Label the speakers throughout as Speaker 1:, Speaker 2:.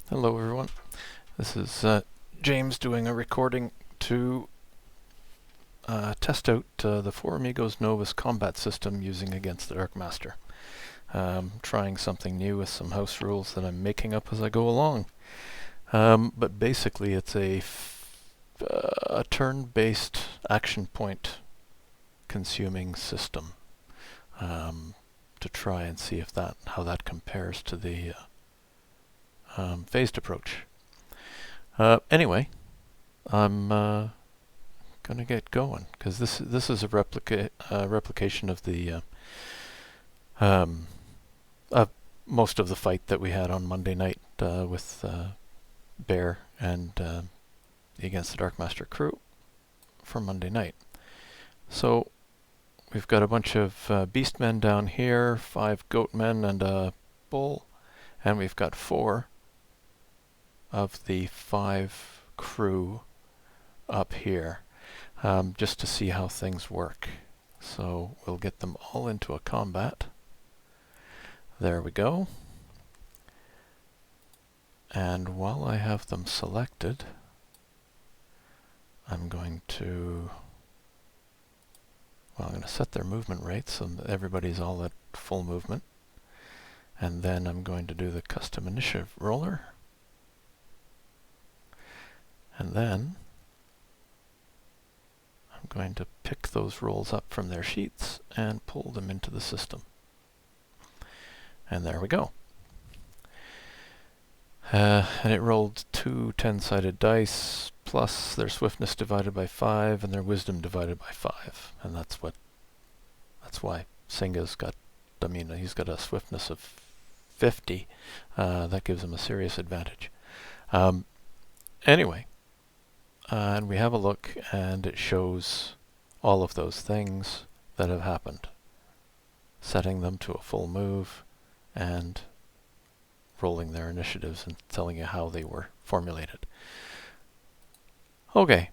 Speaker 1: Hello everyone, this is James doing a recording to test out the Four Amigos Novus Combat system using Against the Darkmaster. Trying something new with some house rules that I'm making up as I go along. But basically it's a turn-based action point consuming system to try and see if how that compares to the phased approach. Anyway, I'm gonna get going because this is a replication of the of most of the fight that we had on Monday night with Bear and the Against the Darkmaster crew for Monday night. So we've got a bunch of beastmen down here, 5 goatmen and a bull, and we've got 4 of the 5 crew up here, just to see how things work. So we'll get them all into a combat. There we go. And while I have them selected, I'm going to set their movement rate so that everybody's all at full movement. And then I'm going to do the custom initiative roller. And then I'm going to pick those rolls up from their sheets and pull them into the system. And there we go. And it rolled 2 10-sided dice, plus their swiftness divided by 5 and their wisdom divided by 5. And that's why Singa's got, he's got a swiftness of 50. That gives him a serious advantage. Anyway. And we have a look, and it shows all of those things that have happened, setting them to a full move and rolling their initiatives and telling you how they were formulated. Okay,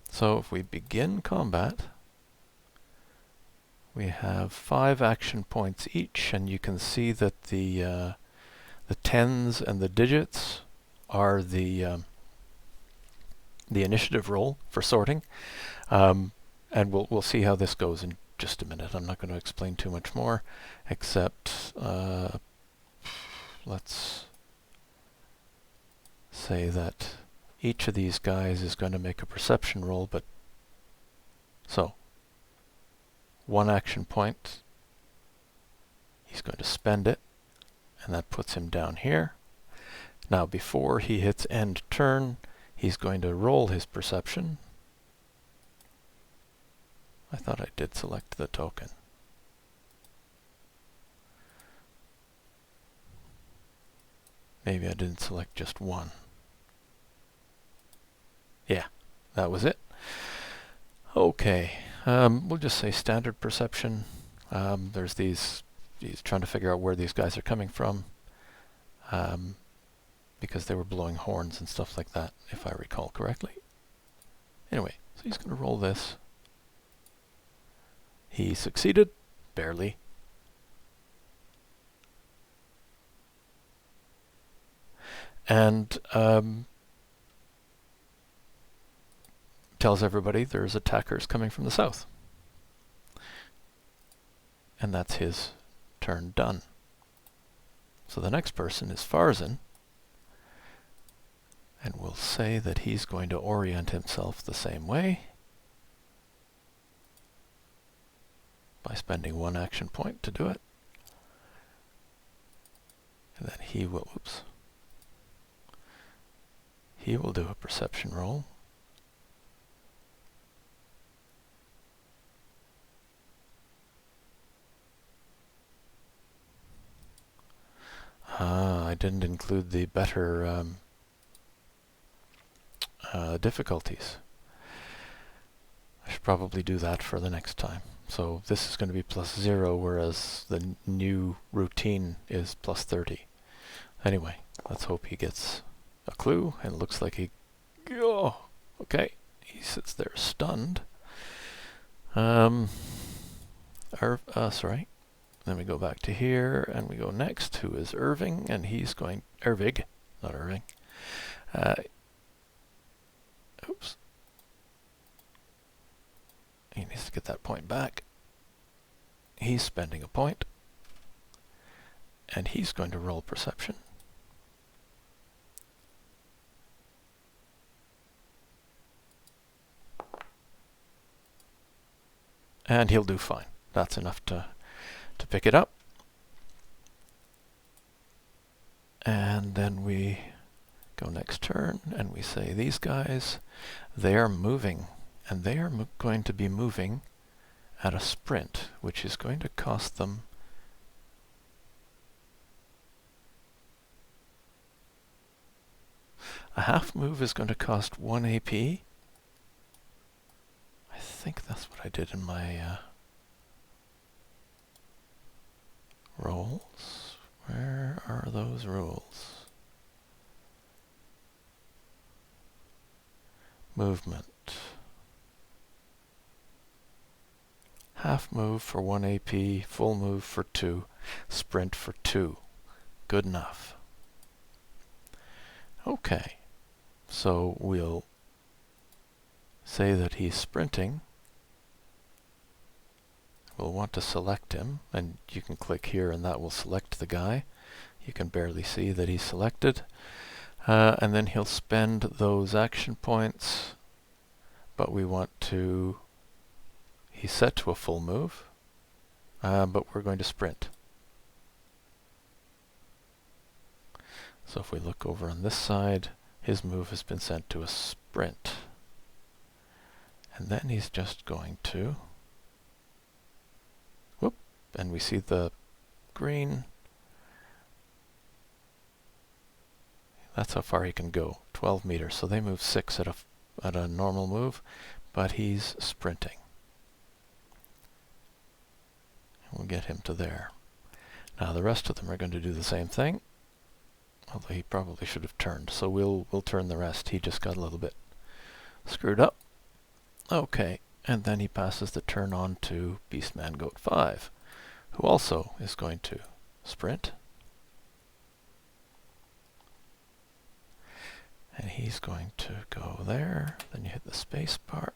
Speaker 1: so if we begin combat, we have 5 action points each, and you can see that the tens and the digits are the initiative roll for sorting, and we'll see how this goes in just a minute. I'm not going to explain too much more, except let's say that each of these guys is going to make a perception roll, but so 1 action point, he's going to spend it, and that puts him down here. Now before he hits end turn, he's going to roll his perception. I thought I did select the token. Maybe I didn't select just 1. Yeah, that was it. Okay, we'll just say standard perception. There's he's trying to figure out where these guys are coming from. Because they were blowing horns and stuff like that, if I recall correctly. Anyway, so he's going to roll this. He succeeded, barely. And tells everybody there's attackers coming from the south. And that's his turn done. So the next person is Farzan. And we'll say that he's going to orient himself the same way by spending 1 action point to do it. And then he will do a perception roll. I didn't include the better difficulties. I should probably do that for the next time. So this is going to be +0, whereas the new routine is +30. Anyway, let's hope he gets a clue, and it looks like okay, he sits there stunned. Sorry. Then we go back to here, and we go next, who is Irving, and he's going, Ervig, not Irving. Oops. He needs to get that point back. He's spending a point. And he's going to roll perception. And he'll do fine. That's enough to pick it up. And then we go next turn and we say these guys, they are moving. And they are going to be moving at a sprint, which is going to cost them a half move is going to cost 1 AP. I think that's what I did in my rolls. Where are those rules? Movement. Half move for 1 AP, full move for 2, sprint for 2. Good enough. Okay, so we'll say that he's sprinting. We'll want to select him, and you can click here and that will select the guy. You can barely see that he's selected. And then he'll spend those action points, but we want to... He's set to a full move, but we're going to sprint. So if we look over on this side, his move has been sent to a sprint. And then he's just going to... Whoop! And we see the green. That's how far he can go, 12 meters. So they move 6 at a normal move, but he's sprinting. We'll get him to there. Now the rest of them are going to do the same thing, although he probably should have turned. So we'll turn the rest. He just got a little bit screwed up. Okay, and then he passes the turn on to Beastman Goat 5, who also is going to sprint. And he's going to go there. Then you hit the space bar,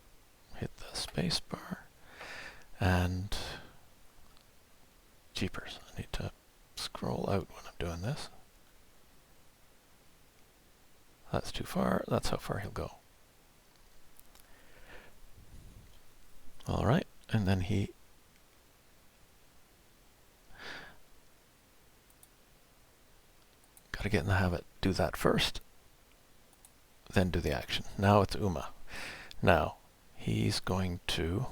Speaker 1: and jeepers, I need to scroll out when I'm doing this. That's too far. That's how far he'll go. Alright, and then he... Gotta get in the habit. Do that first, then do the action. Now it's Uma. Now, he's going to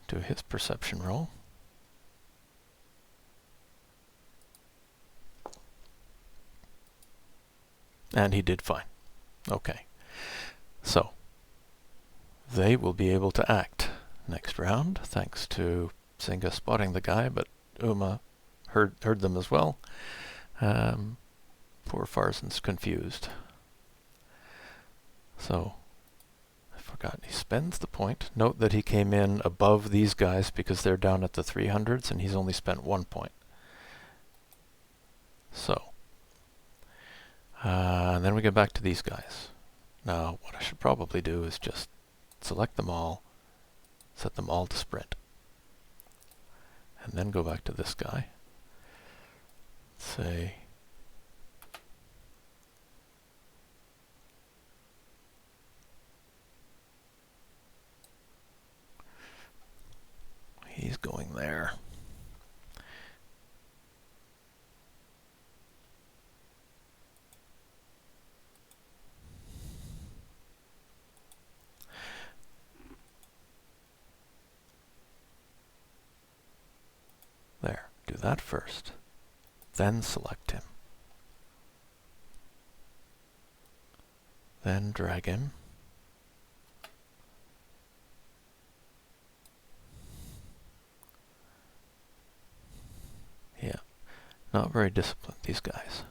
Speaker 1: do his perception roll. And he did fine. Okay. So, they will be able to act next round, thanks to Singa spotting the guy, but Uma heard them as well. Poor Farzan's confused. So, I forgot, he spends the point. Note that he came in above these guys because they're down at the 300s and he's only spent 1 point. So, and then we get back to these guys. Now, what I should probably do is just select them all, set them all to sprint, and then go back to this guy. Say, he's going there. There, do that first, then select him. Then drag him. Yeah, not very disciplined, these guys.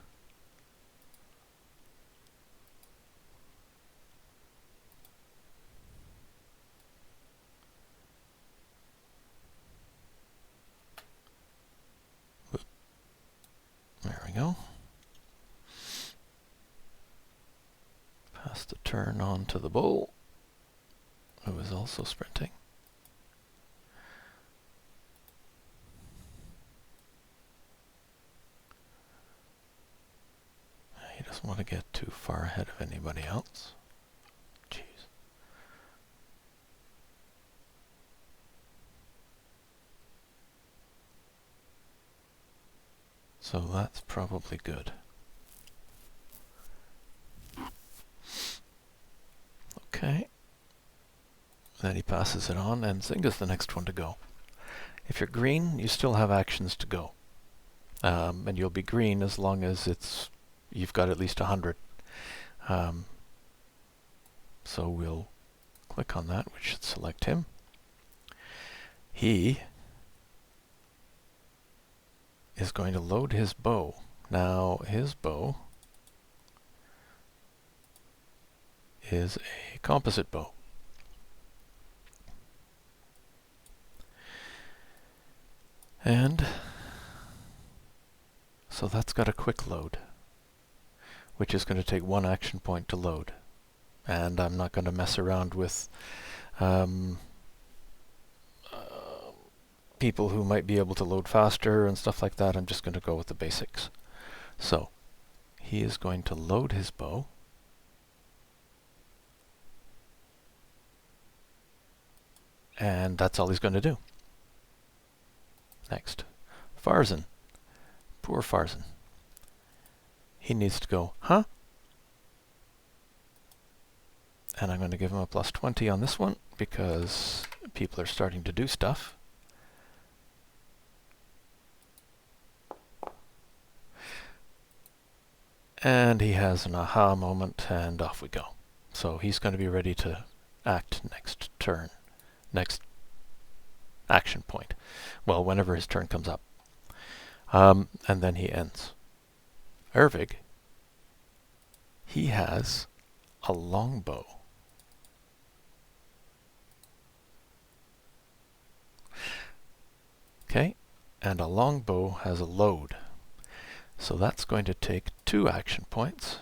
Speaker 1: There we go. pass the turn on to the bull, who is also sprinting. He doesn't want to get too far ahead of anybody else. Jeez. So that's probably good. Okay. Then he passes it on, and Zynga's the next one to go. If you're green, you still have actions to go. And you'll be green as long as you've got at least 100. So we'll click on that, which should select him. He is going to load his bow. Now, his bow is a composite bow. And so that's got a quick load, which is going to take 1 action point to load. And I'm not going to mess around with people who might be able to load faster and stuff like that. I'm just going to go with the basics. So he is going to load his bow. And that's all he's going to do. Next, Farzan. Poor Farzan. He needs to go, huh? And I'm going to give him a plus 20 on this one because people are starting to do stuff. And he has an aha moment, and off we go. So he's going to be ready to act next turn. Next action point. Well, whenever his turn comes up. And then he ends. Ervig, he has a longbow. Okay, and a longbow has a load. So that's going to take 2 action points.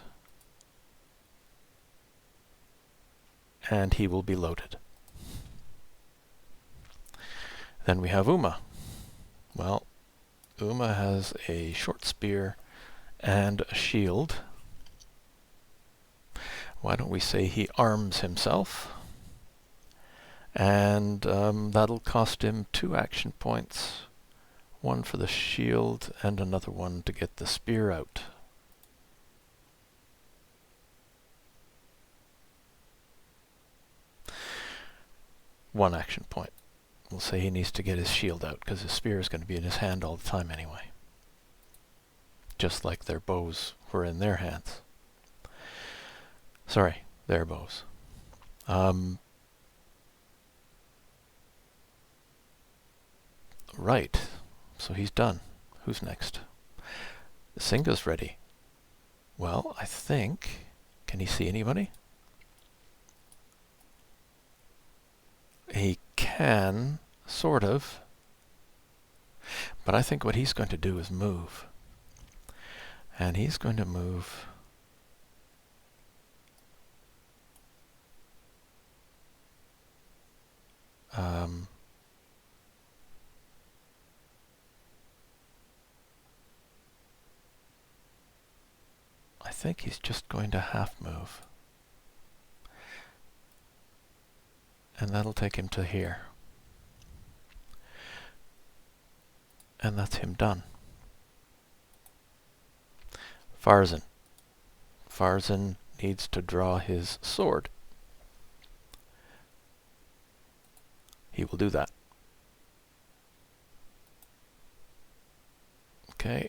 Speaker 1: And he will be loaded. Then we have Uma. Well, Uma has a short spear and a shield. Why don't we say he arms himself? And that'll cost him 2 action points. 1 for the shield and another one to get the spear out. One action point. We'll say he needs to get his shield out because his spear is going to be in his hand all the time anyway. Just like their bows were in their hands. Sorry, their bows. Right. So he's done. Who's next? Singa's ready. Well, I think... Can he see anybody? He can, sort of. But I think what he's going to do is move. And he's going to move... I think he's just going to half move. And that'll take him to here. And that's him done. Farzan. Farzan needs to draw his sword. He will do that. Okay.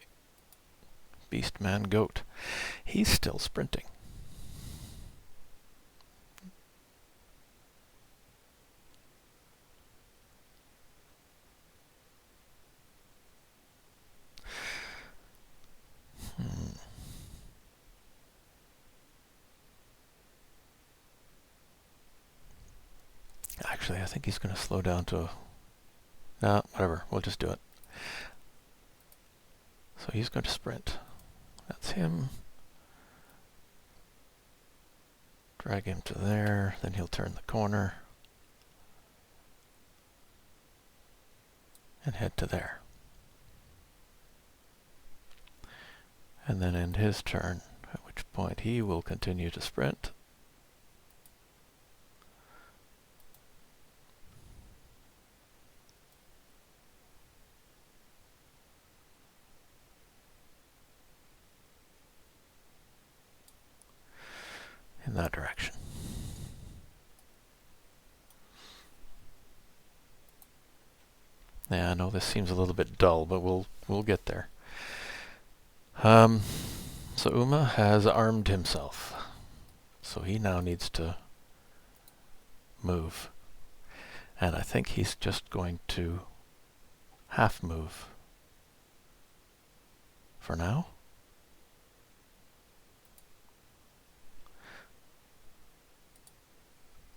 Speaker 1: Beastman Goat. He's still sprinting. Actually, I think he's going to slow down to... Nah, whatever. We'll just do it. So he's going to sprint. That's him. Drag him to there, then he'll turn the corner and head to there. And then end his turn, at which point he will continue to sprint. In that direction. Yeah, I know this seems a little bit dull, but we'll get there. So Uma has armed himself. So he now needs to move. And I think he's just going to half move for now.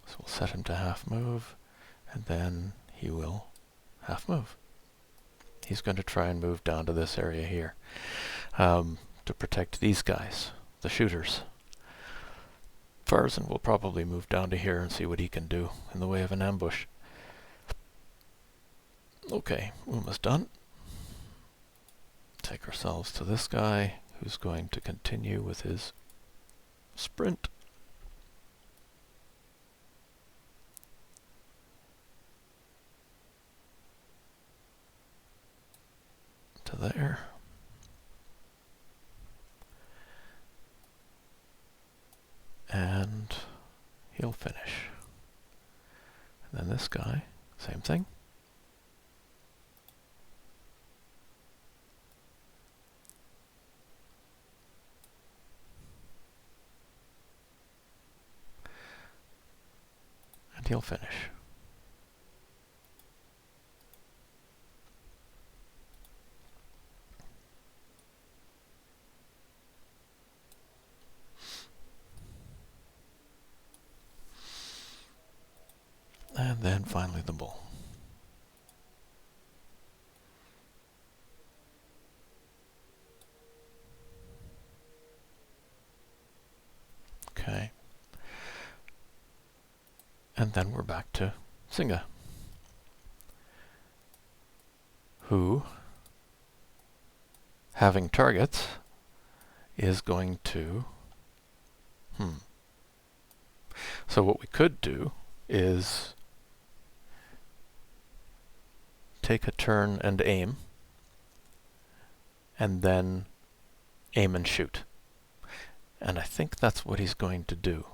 Speaker 1: So we'll set him to half move, and then he will half move. He's going to try and move down to this area here to protect these guys, the shooters. Farzan will probably move down to here and see what he can do in the way of an ambush. Okay, Uma's done. Take ourselves to this guy, who's going to continue with his sprint. To there. And he'll finish. And then this guy, same thing. And he'll finish. And then finally the bull. Okay. And then we're back to Singa, who, having targets, is going to... So what we could do is take a turn and aim, and then aim and shoot. And I think that's what he's going to do.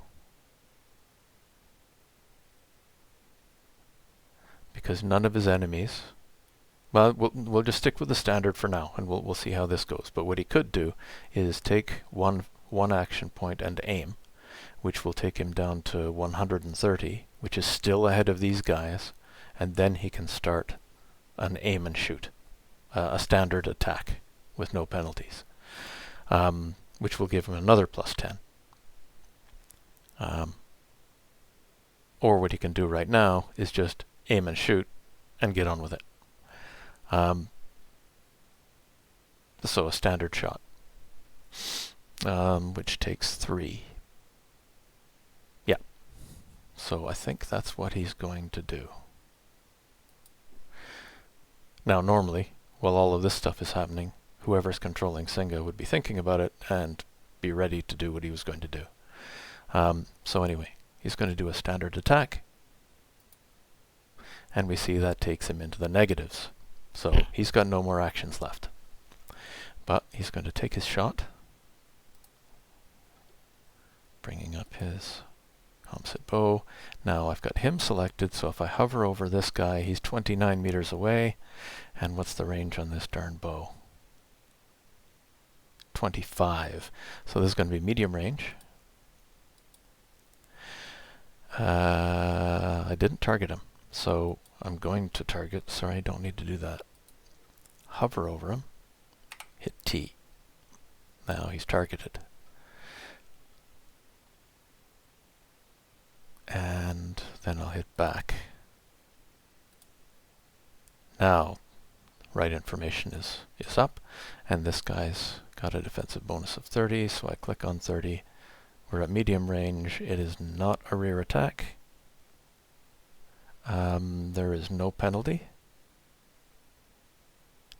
Speaker 1: Because none of his enemies... Well, we'll just stick with the standard for now, and we'll see how this goes. But what he could do is take one action point and aim, which will take him down to 130, which is still ahead of these guys, and then he can start an aim and shoot, a standard attack with no penalties, which will give him another +10. Or what he can do right now is just aim and shoot and get on with it. So a standard shot, which takes 3. Yeah. So I think that's what he's going to do. Now normally, while all of this stuff is happening, whoever's controlling Singa would be thinking about it and be ready to do what he was going to do. So anyway, he's going to do a standard attack, and we see that takes him into the negatives. So he's got no more actions left. But he's going to take his shot, bringing up his composite bow. Now I've got him selected, so if I hover over this guy, he's 29 meters away. And what's the range on this darn bow? 25. So this is going to be medium range. I didn't target him, so I'm going to target. Sorry, I don't need to do that. Hover over him, hit T. Now he's targeted. And then I'll hit back. Now, right information is up, and this guy's got a defensive bonus of 30, so I click on 30. We're at medium range. It is not a rear attack. There is no penalty.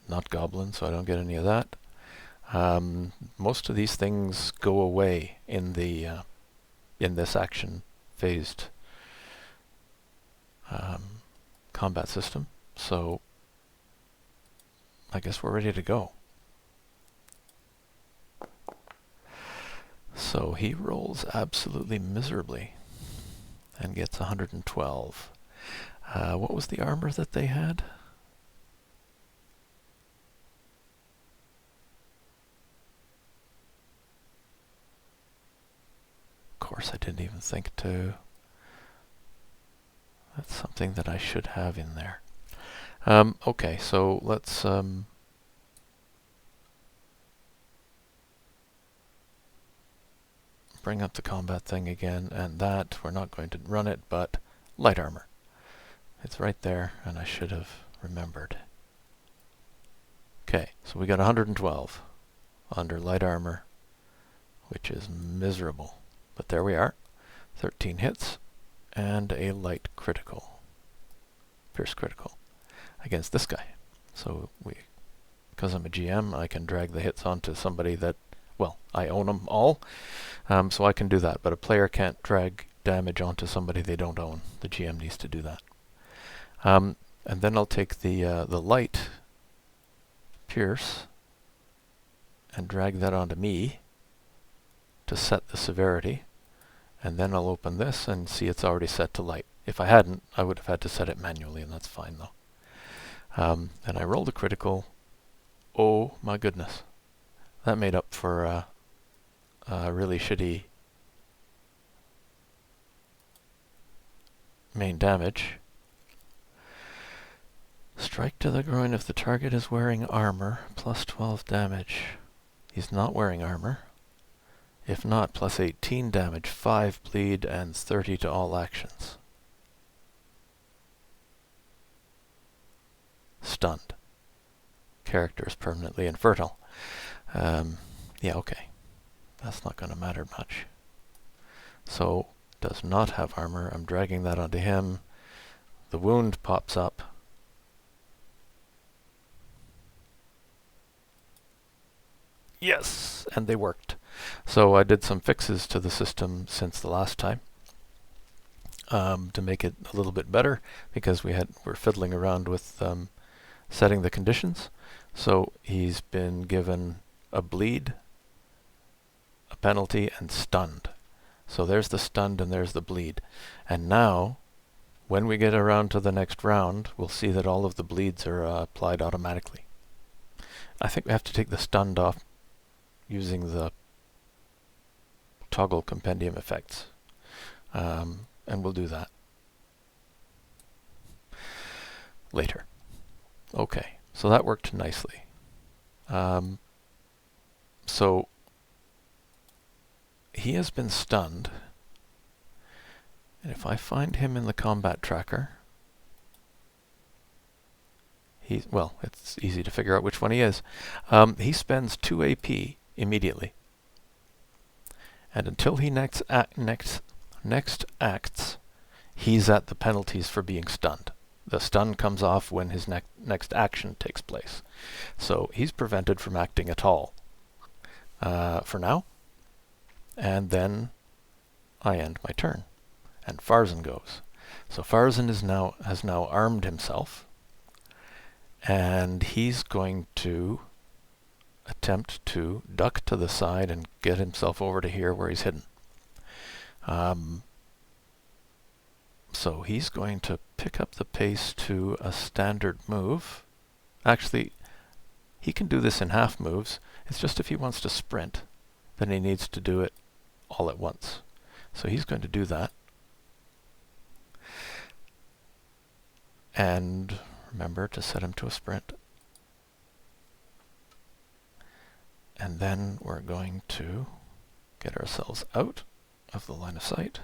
Speaker 1: Not goblin, so I don't get any of that. Most of these things go away in the in this action phased combat system. So I guess we're ready to go. So he rolls absolutely miserably and gets 112. What was the armor that they had? Of course, I didn't even think to... That's something that I should have in there. Okay, so let's... bring up the combat thing again, and that, we're not going to run it, but light armor. It's right there, and I should have remembered. Okay, so we got 112 under light armor, which is miserable. But there we are. 13 hits, and a light critical. Pierce critical. Against this guy. So because I'm a GM, I can drag the hits onto somebody that, well, I own them all, so I can do that. But a player can't drag damage onto somebody they don't own. The GM needs to do that. And then I'll take the light pierce and drag that onto me to set the severity. And then I'll open this and see it's already set to light. If I hadn't, I would have had to set it manually, and that's fine though. And I rolled a critical. Oh my goodness. That made up for a really shitty main damage. Strike to the groin if the target is wearing armor, plus 12 damage. He's not wearing armor. If not, plus 18 damage, 5 bleed, and 30 to all actions. Stunned. Character is permanently infertile. Yeah, okay. That's not going to matter much. So, does not have armor. I'm dragging that onto him. The wound pops up. Yes! And they worked. So I did some fixes to the system since the last time to make it a little bit better, because we're fiddling around with setting the conditions. So he's been given a bleed, a penalty, and stunned. So there's the stunned and there's the bleed. And now, when we get around to the next round, we'll see that all of the bleeds are applied automatically. I think we have to take the stunned off using the toggle compendium effects. And we'll do that later. Okay, so that worked nicely. So he has been stunned. And if I find him in the combat tracker, well, it's easy to figure out which one he is. He spends 2 AP immediately. And until he next acts, he's at the penalties for being stunned. The stun comes off when his next action takes place. So he's prevented from acting at all for now. And then I end my turn. And Farzan goes. So Farzan has now armed himself. And he's going to attempt to duck to the side and get himself over to here where he's hidden. So he's going to pick up the pace to a standard move. Actually, he can do this in half moves. It's just if he wants to sprint, then he needs to do it all at once. So he's going to do that. And remember to set him to a sprint. And then we're going to get ourselves out of the line of sight.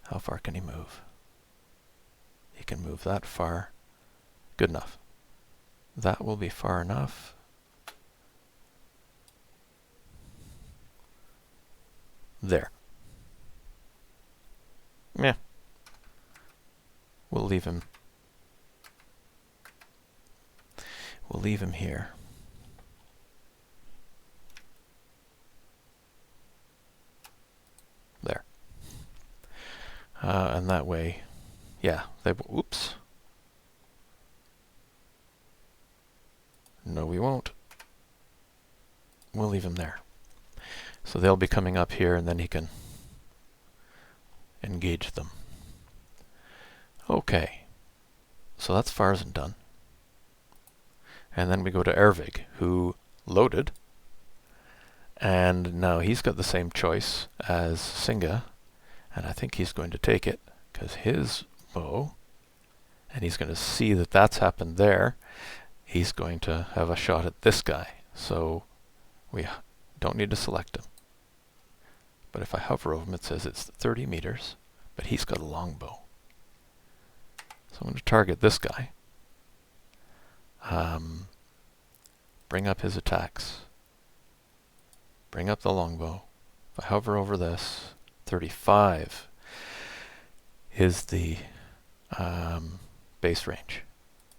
Speaker 1: How far can he move? He can move that far. Good enough. That will be far enough. there. Yeah. We'll leave him. We'll leave him here. There. And that way, yeah, they, oops. No, we won't. We'll leave him there. So they'll be coming up here, and then he can engage them. Okay. So that's Farsen done. And then we go to Ervig, who loaded. And now he's got the same choice as Singa. And I think he's going to take it, because his bow, and he's going to see that that's happened there. He's going to have a shot at this guy. So we don't need to select him. But if I hover over him, it says it's 30 meters, but he's got a longbow. So I'm going to target this guy. Bring up his attacks. Bring up the longbow. If I hover over this, 35 is the base range.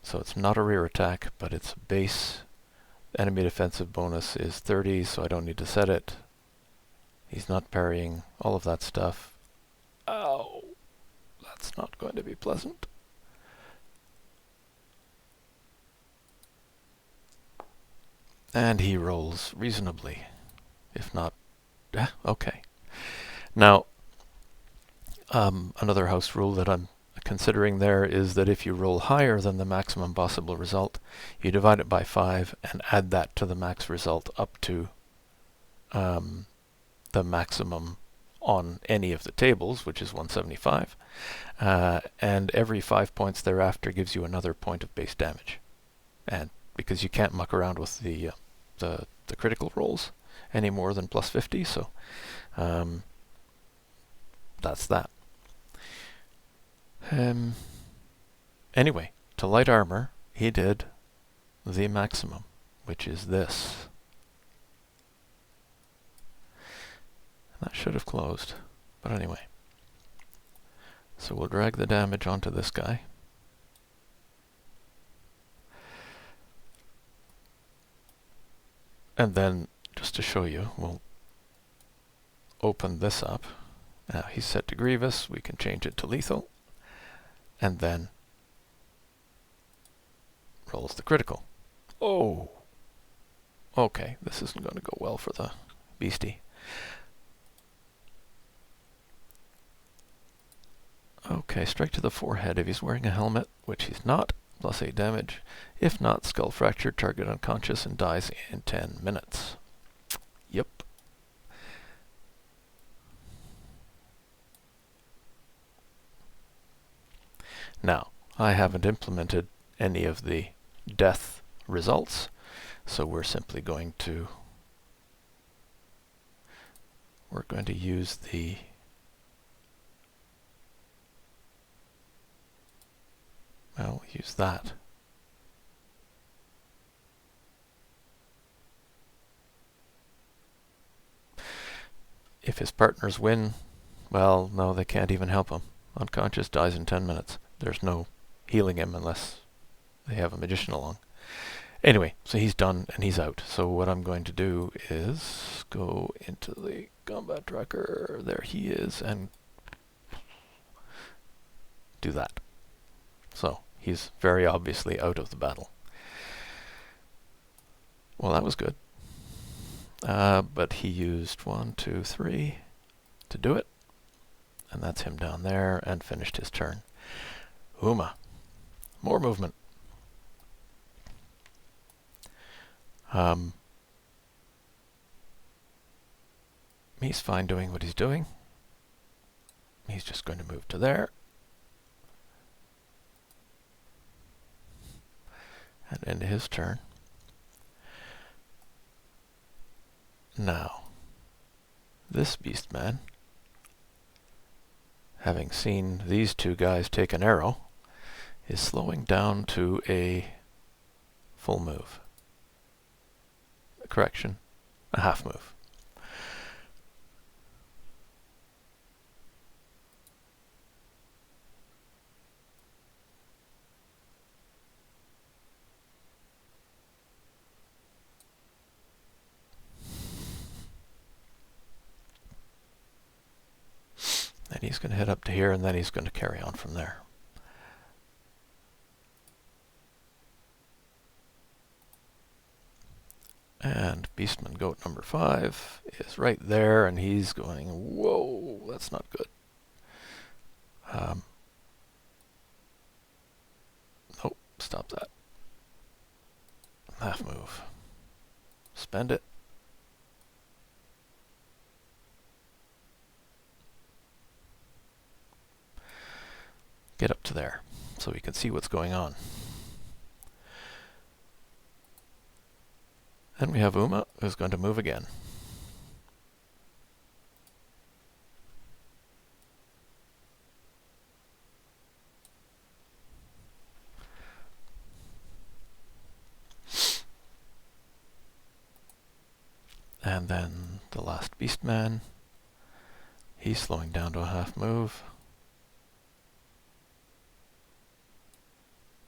Speaker 1: So it's not a rear attack, but it's base. Enemy defensive bonus is 30, so I don't need to set it. He's not parrying, all of that stuff. Ow! That's not going to be pleasant. And he rolls reasonably, if not... okay. Now, another house rule that I'm considering there is that if you roll higher than the maximum possible result, you divide it by 5 and add that to the max result up to the maximum on any of the tables, which is 175. And every 5 points thereafter gives you another point of base damage. And because you can't muck around with the critical rolls any more than plus 50, so that's that. Anyway, to light armor, he did the maximum, which is this. That should have closed, but anyway. So we'll drag the damage onto this guy. And then, just to show you, we'll open this up. Now he's set to Grievous, we can change it to lethal. And then rolls the critical. Oh! Okay, this isn't going to go well for the beastie. Okay, strike to the forehead if he's wearing a helmet, which he's not, plus 8 damage. If not, skull fracture, target unconscious, and dies in 10 minutes. Yep. Now, I haven't implemented any of the death results, so we're simply going to use the use that. If his partners win, well, no, they can't even help him. Unconscious, dies in 10 minutes. There's no healing him unless they have a magician along. Anyway, so he's done and he's out. So what I'm going to do is go into the combat tracker. There he is, and do that. So he's very obviously out of the battle. Well, that was good. But he used 1, 2, 3 to do it. And that's him down there, and finished his turn. Uma. More movement. He's fine doing what he's doing. He's just going to move to there. And end his turn. Now, this beast man, having seen these two guys take an arrow, is slowing down to a full move. Correction, a half move. And he's going to head up to here, and then he's going to carry on from there. And Beastman Goat number 5 is right there, and he's going, whoa, that's not good. Nope, stop that. Half move. Spend it. Get up to there so we can see what's going on. Then we have Uma, who's going to move again. And then the last Beastman, he's slowing down to a half move.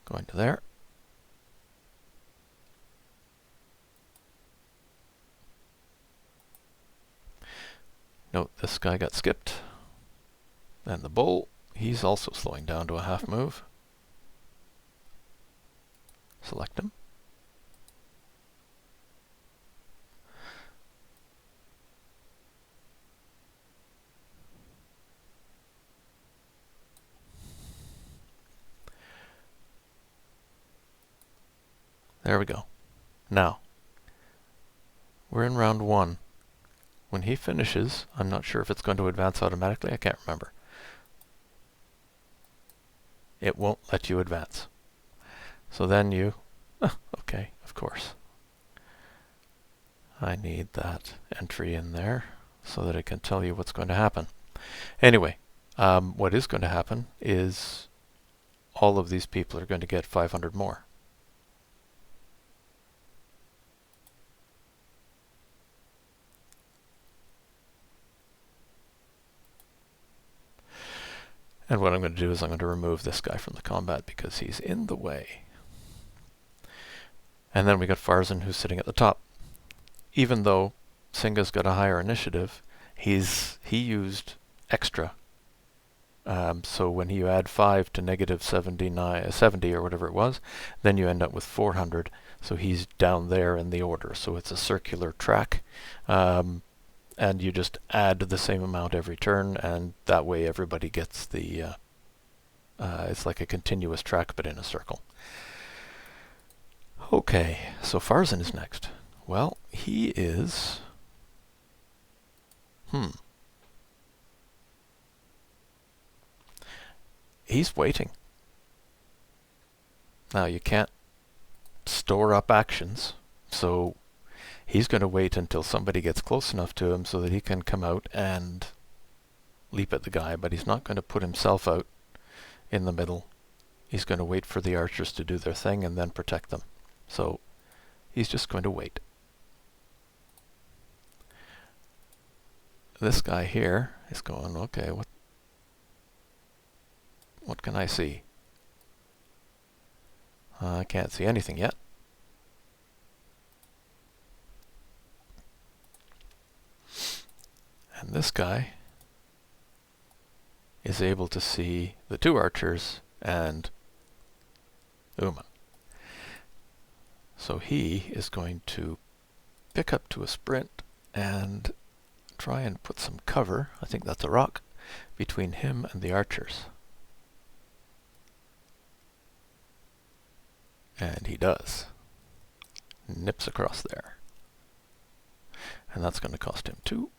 Speaker 1: Going to there. Note this guy got skipped. And the bull, he's also slowing down to a half move. Select him. There we go. Now, we're in round 1. When he finishes, I'm not sure if it's going to advance automatically, I can't remember. It won't let you advance. So then you, okay, of course. I need that entry in there so that it can tell you what's going to happen. Anyway, what is going to happen is all of these people are going to get 500 more. And what I'm going to do is I'm going to remove this guy from the combat because he's in the way. And then we got Farzan, who's sitting at the top. Even though Singa's got a higher initiative, he used extra. So when you add 5 to negative 70 or whatever it was, then you end up with 400. So he's down there in the order. So it's a circular track. And you just add the same amount every turn, and that way everybody gets the, it's like a continuous track but in a circle. Okay, so Farzan is next. Well, he is, he's waiting. Now you can't store up actions, so he's going to wait until somebody gets close enough to him so that he can come out and leap at the guy, but he's not going to put himself out in the middle. He's going to wait for the archers to do their thing and then protect them. So he's just going to wait. This guy here is going, okay, what can I see? I can't see anything yet. And this guy is able to see the 2 archers and Uma. So he is going to pick up to a sprint and try and put some cover, I think that's a rock, between him and the archers. And he does. Nips across there. And that's going to cost him 2.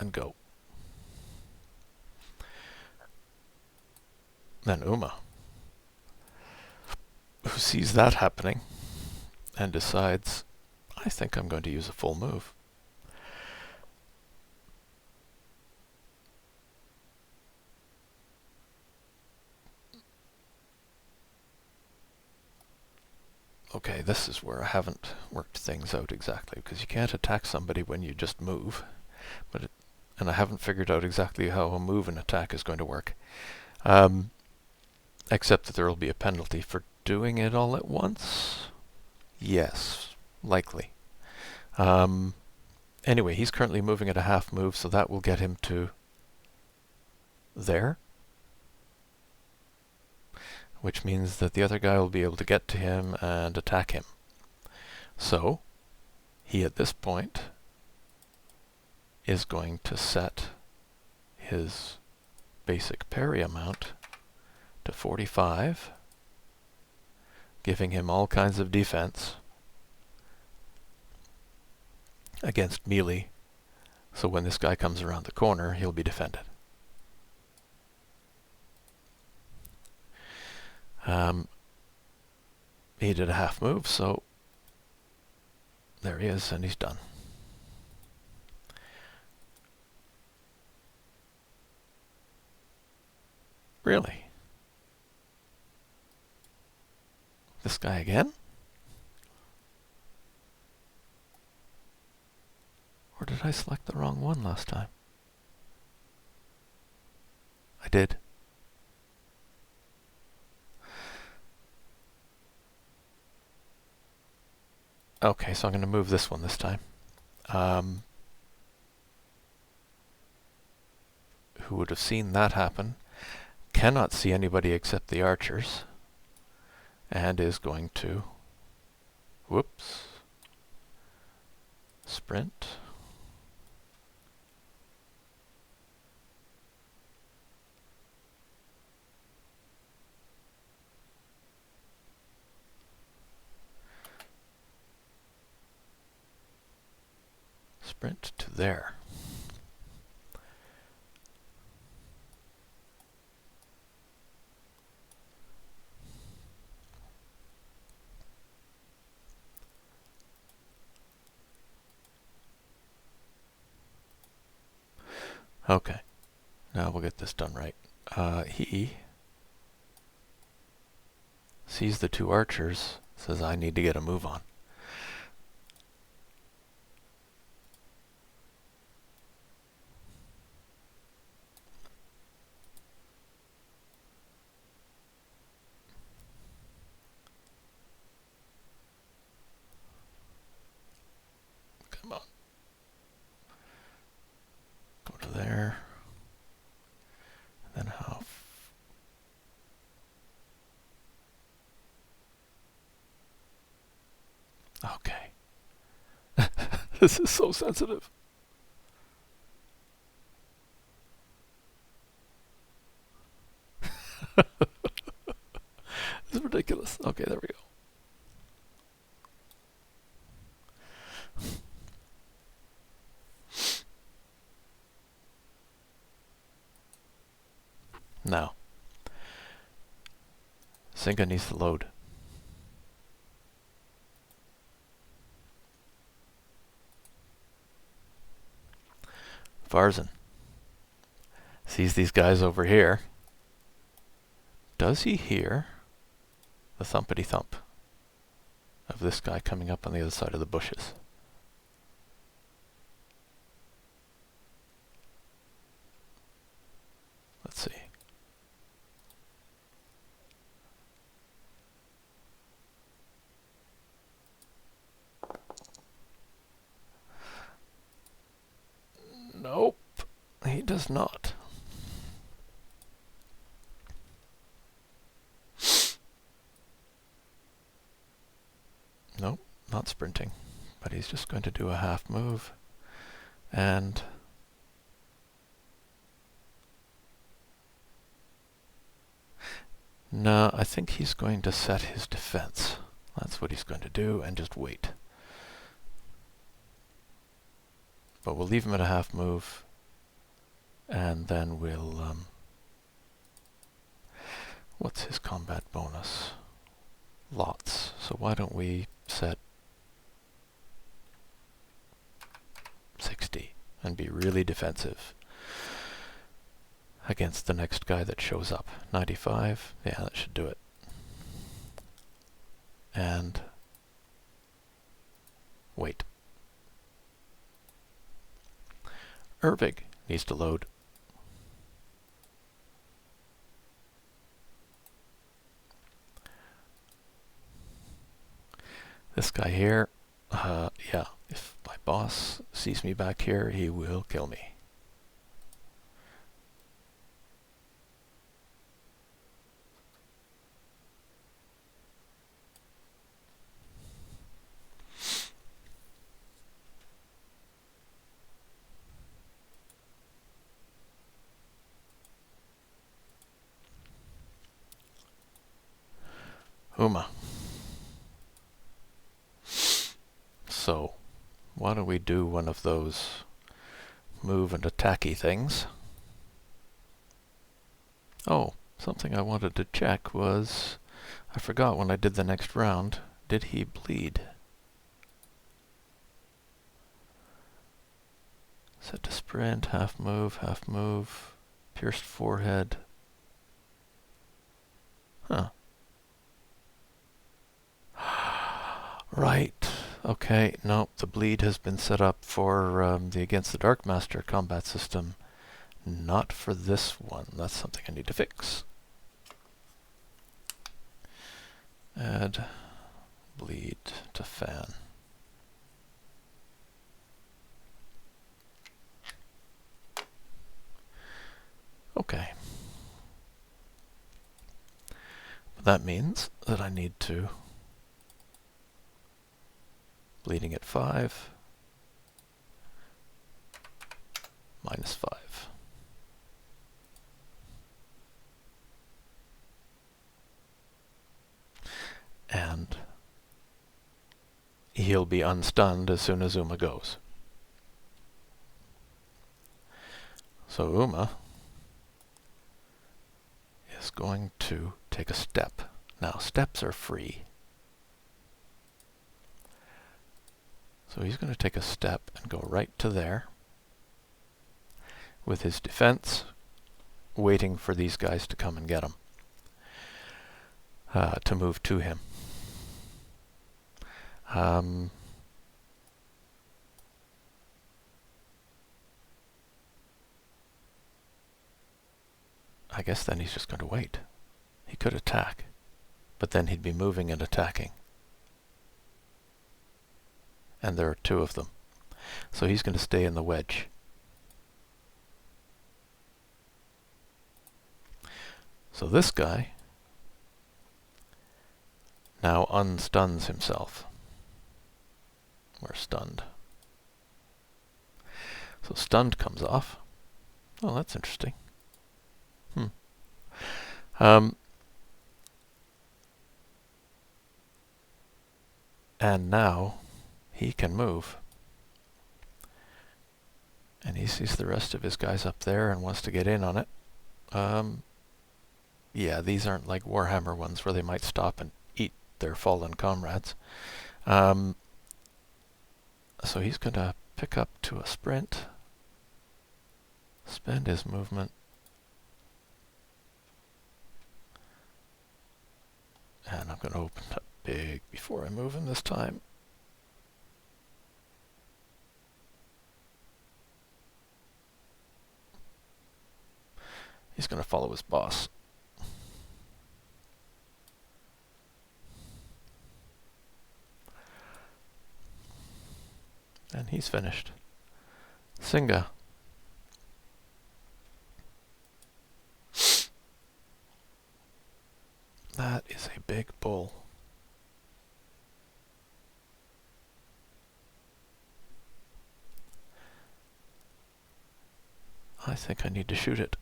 Speaker 1: And go. Then Uma, who sees that happening and decides, I think I'm going to use a full move. Okay, this is where I haven't worked things out exactly, because you can't attack somebody when you just move. And I haven't figured out exactly how a move and attack is going to work. Except that there will be a penalty for doing it all at once. Yes, likely. Anyway, he's currently moving at a half move, so that will get him to there, which means that the other guy will be able to get to him and attack him. So he at this point is going to set his basic parry amount to 45, giving him all kinds of defense against melee, so when this guy comes around the corner, he'll be defended. He did a half move, so there he is, and he's done. Really? This guy again? Or did I select the wrong one last time? I did. Okay, so I'm going to move this one this time. Who would have seen that happen? Cannot see anybody except the archers. And is going to... Whoops. Sprint. Sprint to there. Okay, now we'll get this done right. He sees the two archers, says I need to get a move on. Come on. Go to there. And then how? Okay. This is so sensitive. This is ridiculous. Okay, there we go. Now, Singa needs to load. Varzin sees these guys over here. Does he hear the thumpity thump of this guy coming up on the other side of the bushes? Let's see. Nope, he does not. Nope, not sprinting, but he's just going to do a half move and no, I think he's going to set his defense. That's what he's going to do and just wait. But we'll leave him at a half move, and then we'll... what's his combat bonus? Lots. So why don't we set 60 and be really defensive against the next guy that shows up. 95. Yeah, that should do it. And wait. Ervig needs to load. This guy here, yeah, if my boss sees me back here, he will kill me. Uma. So, why don't we do one of those move and attacky things? Oh, something I wanted to check was, I forgot when I did the next round, did he bleed? Set to sprint, half move, pierced forehead. Huh. Right. Okay, no, the bleed has been set up for the Against the Darkmaster combat system. Not for this one. That's something I need to fix. Add bleed to fan. Okay. But that means that I need to bleeding at 5, -5. And he'll be unstunned as soon as Uma goes. So Uma is going to take a step. Now, steps are free. So he's going to take a step and go right to there with his defense, waiting for these guys to come and get him, to move to him. I guess then he's just going to wait. He could attack, but then he'd be moving and attacking. And there are 2 of them. So he's going to stay in the wedge. So this guy now unstuns himself. We're stunned. So stunned comes off. Oh, that's interesting. And now he can move. And he sees the rest of his guys up there and wants to get in on it. Yeah, these aren't like Warhammer ones where they might stop and eat their fallen comrades. So he's going to pick up to a sprint, spend his movement, and I'm going to open up big before I move him this time. He's going to follow his boss. And he's finished. Singa. That is a big bull. I think I need to shoot it.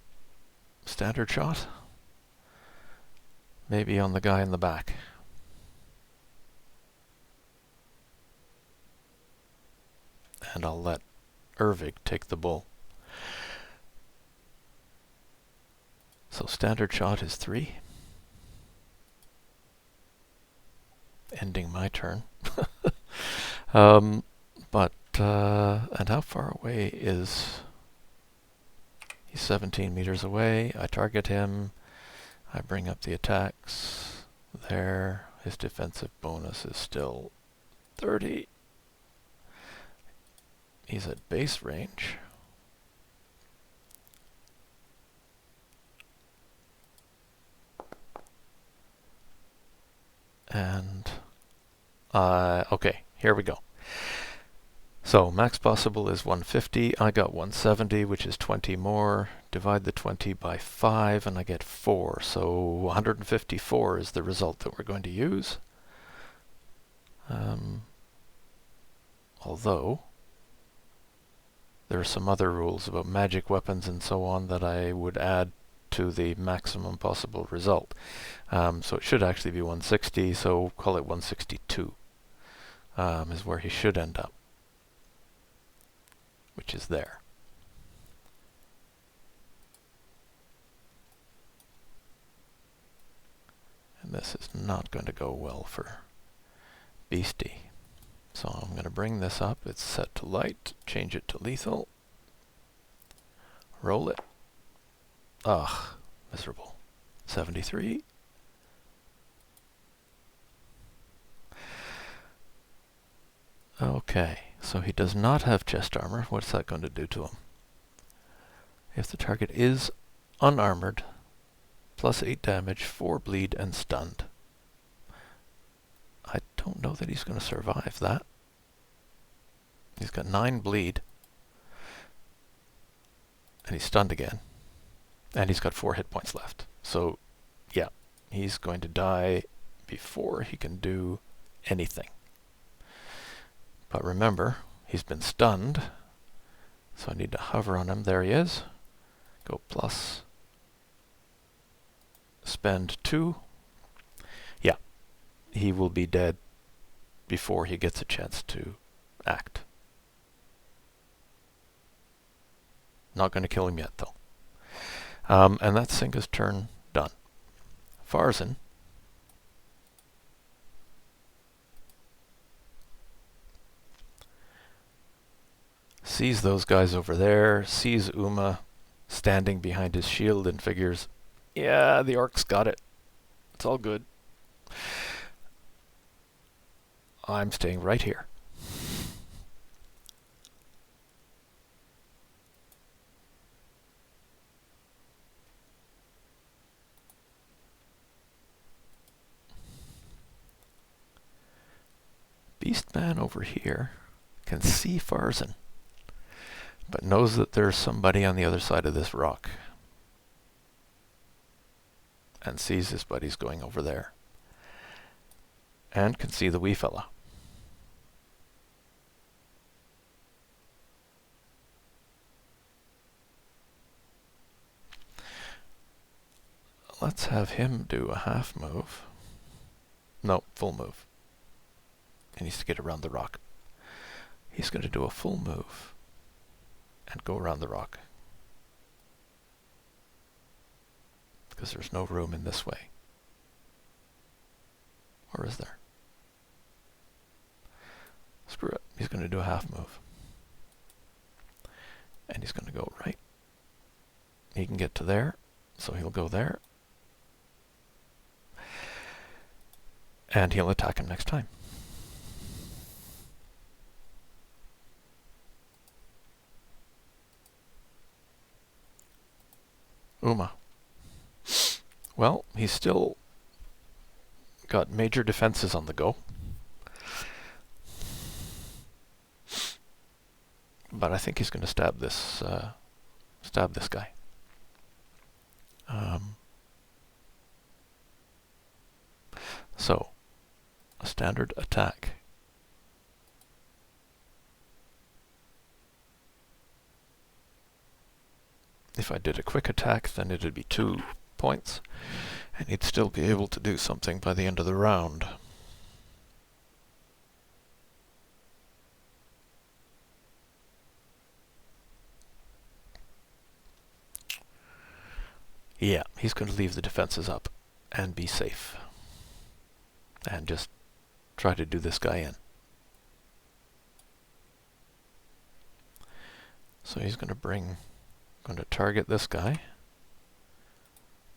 Speaker 1: Standard shot? Maybe on the guy in the back. And I'll let Ervig take the bull. So standard shot is 3. Ending my turn. And how far away is... He's 17 meters away. I target him. I bring up the attacks. There. His defensive bonus is still 30. He's at base range. And okay, here we go. So max possible is 150. I got 170, which is 20 more. Divide the 20 by 5 and I get 4. So 154 is the result that we're going to use. Although there are some other rules about magic weapons and so on that I would add to the maximum possible result. So it should actually be 160, so call it 162 is where he should end up, which is there. And this is not going to go well for Beastie. So I'm going to bring this up. It's set to light. Change it to lethal. Roll it. Ugh, miserable. 73. Okay, so he does not have chest armor. What's that going to do to him? If the target is unarmored, plus 8 damage, 4 bleed, and stunned. I don't know that he's going to survive that. He's got 9 bleed. And he's stunned again. And he's got 4 hit points left. So, yeah, he's going to die before he can do anything. But remember, he's been stunned. So I need to hover on him. There he is. Go plus. Spend 2. Yeah, he will be dead before he gets a chance to act. Not going to kill him yet, though. And that's Singa's turn done. Farzin. Sees those guys over there, sees Uma standing behind his shield and figures, yeah, the orcs got it. It's all good. I'm staying right here. Beastman over here can see Farzin, but knows that there's somebody on the other side of this rock. And sees his buddies going over there. And can see the wee fella. Let's have him do a half move. No, full move. He needs to get around the rock. He's going to do a full move and go around the rock. Because there's no room in this way. Or is there? Screw it. He's going to do a half move. And he's going to go right. He can get to there, so he'll go there. And he'll attack him next time. Uma. Well, he's still got major defenses on the go. But I think he's going to stab this guy. So, a standard attack. If I did a quick attack, then it'd be 2 points, and he'd still be able to do something by the end of the round. Yeah, he's going to leave the defenses up and be safe. And just try to do this guy in. So he's going to target this guy.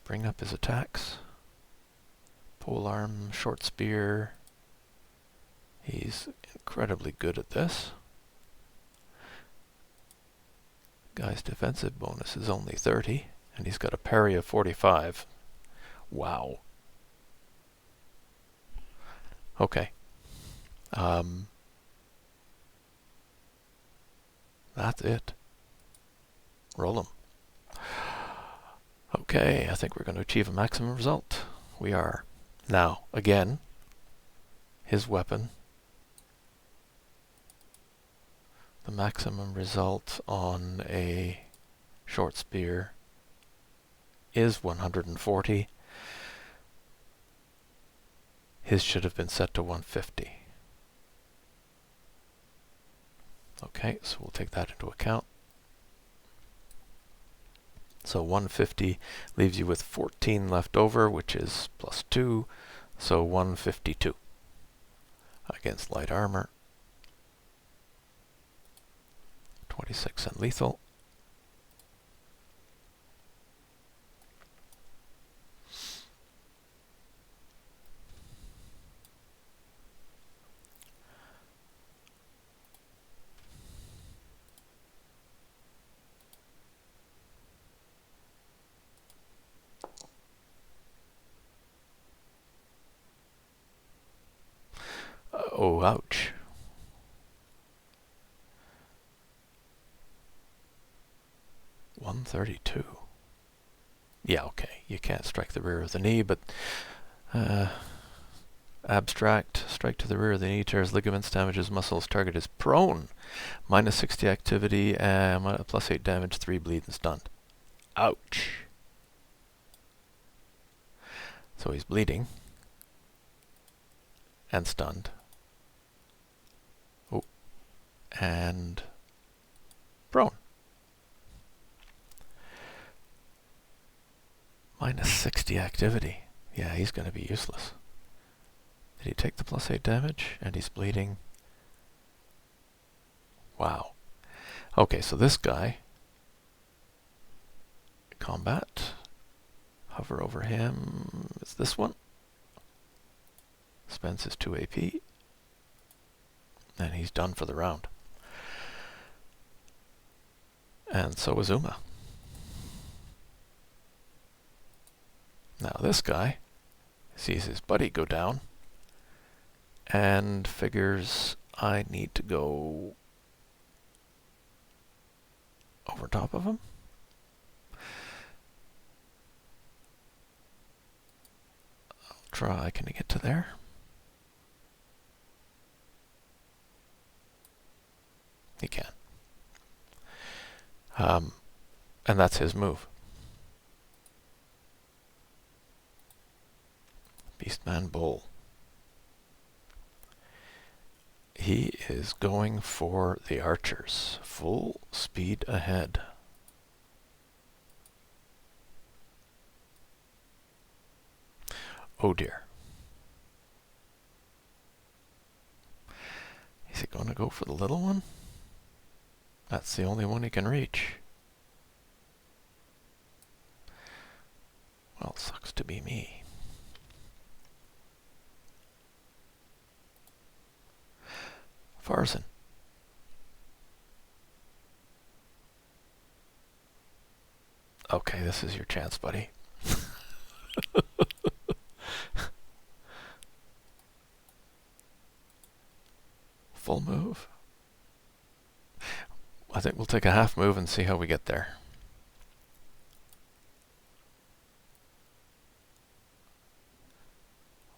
Speaker 1: Bring up his attacks. Polearm, short spear. He's incredibly good at this. Guy's defensive bonus is only 30, and he's got a parry of 45. Wow. Okay. That's it. Roll him. Okay, I think we're going to achieve a maximum result. We are. Now, again, his weapon. The maximum result on a short spear is 140. His should have been set to 150. Okay, so we'll take that into account. So 150 leaves you with 14 left over, which is plus 2, so 152 against light armor. 26 and lethal. Oh, ouch. $132. Yeah, okay. You can't strike the rear of the knee, but abstract, strike to the rear of the knee, tears ligaments, damages muscles, target is prone. Minus 60 activity, plus 8 damage, 3 bleed and stunned. Ouch. So he's bleeding and stunned. Oh, and prone. Minus 60 activity. Yeah, he's going to be useless. Did he take the plus 8 damage? And he's bleeding. Wow. Okay, so this guy, combat, hover over him, is this one. Spends his 2 AP. And he's done for the round. And so is Uma. Now this guy sees his buddy go down and figures I need to go over top of him. I'll try. Can he get to there? He can. And that's his move. Beastman Bull. He is going for the archers. Full speed ahead. Oh dear. Is he going to go for the little one? That's the only one he can reach. Well, sucks to be me. Farzan. Okay, this is your chance, buddy. Full move. I think we'll take a half move and see how we get there.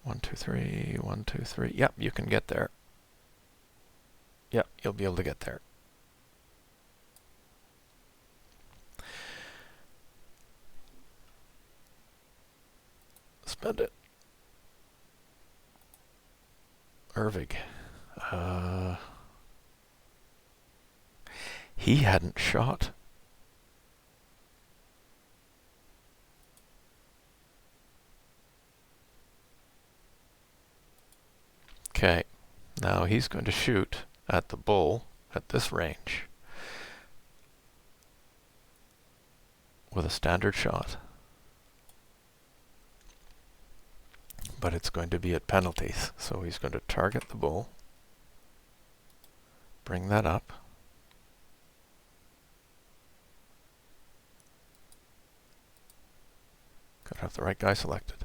Speaker 1: One, two, three, 1, 2, 3. Yep, you can get there. Yep, you'll be able to get there. Spend it. Ervig. He hadn't shot. Okay, now he's going to shoot at the bull at this range with a standard shot. But it's going to be at penalties. So he's going to target the bull, bring that up. Gotta have the right guy selected.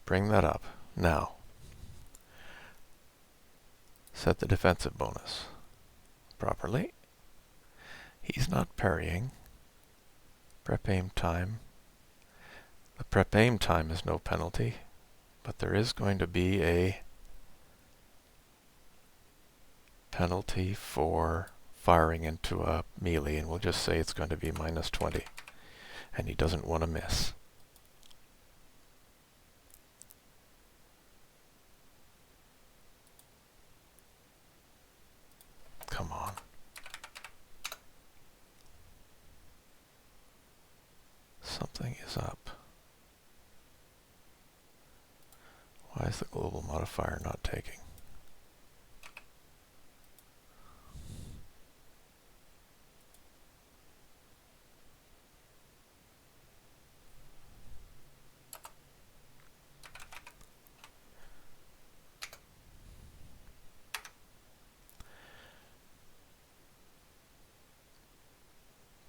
Speaker 1: Bring that up. Now, set the defensive bonus properly. He's not parrying. Prep aim time. The prep aim time is no penalty, but there is going to be a penalty for firing into a melee, and we'll just say it's going to be minus 20. and he doesn't want to miss. Come on. Something is up. Why is the global modifier not taking?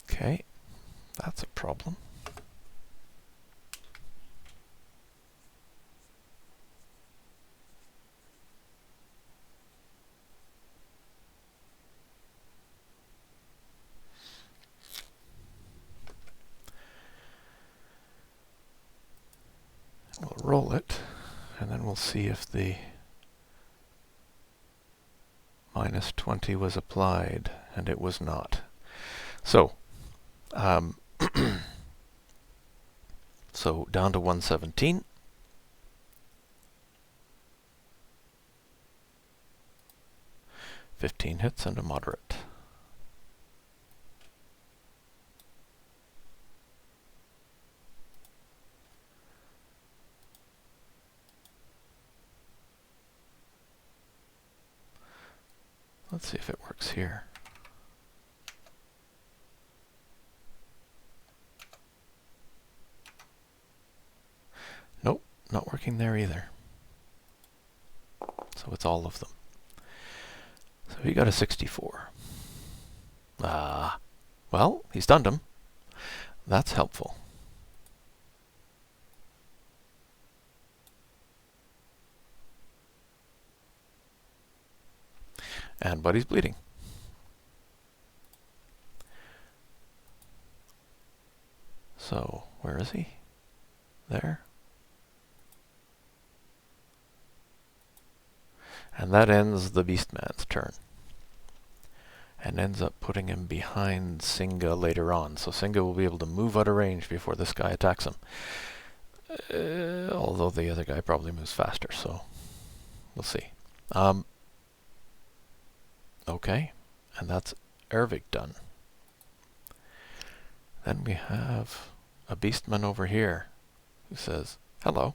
Speaker 1: Okay, that's a problem. We'll roll it, and then we'll see if the -20 was applied, and it was not. So, so down to 117. "15 hits and a moderate." Let's see if it works here. Nope, not working there either. So it's all of them. So he got a 64. Well, he stunned him. That's helpful. And Buddy's bleeding. So, where is he? There. And that ends the Beastman's turn. And ends up putting him behind Singa later on. So Singa will be able to move out of range before this guy attacks him. Although the other guy probably moves faster, so we'll see. Okay, and that's Ervik done. Then we have a Beastman over here who says hello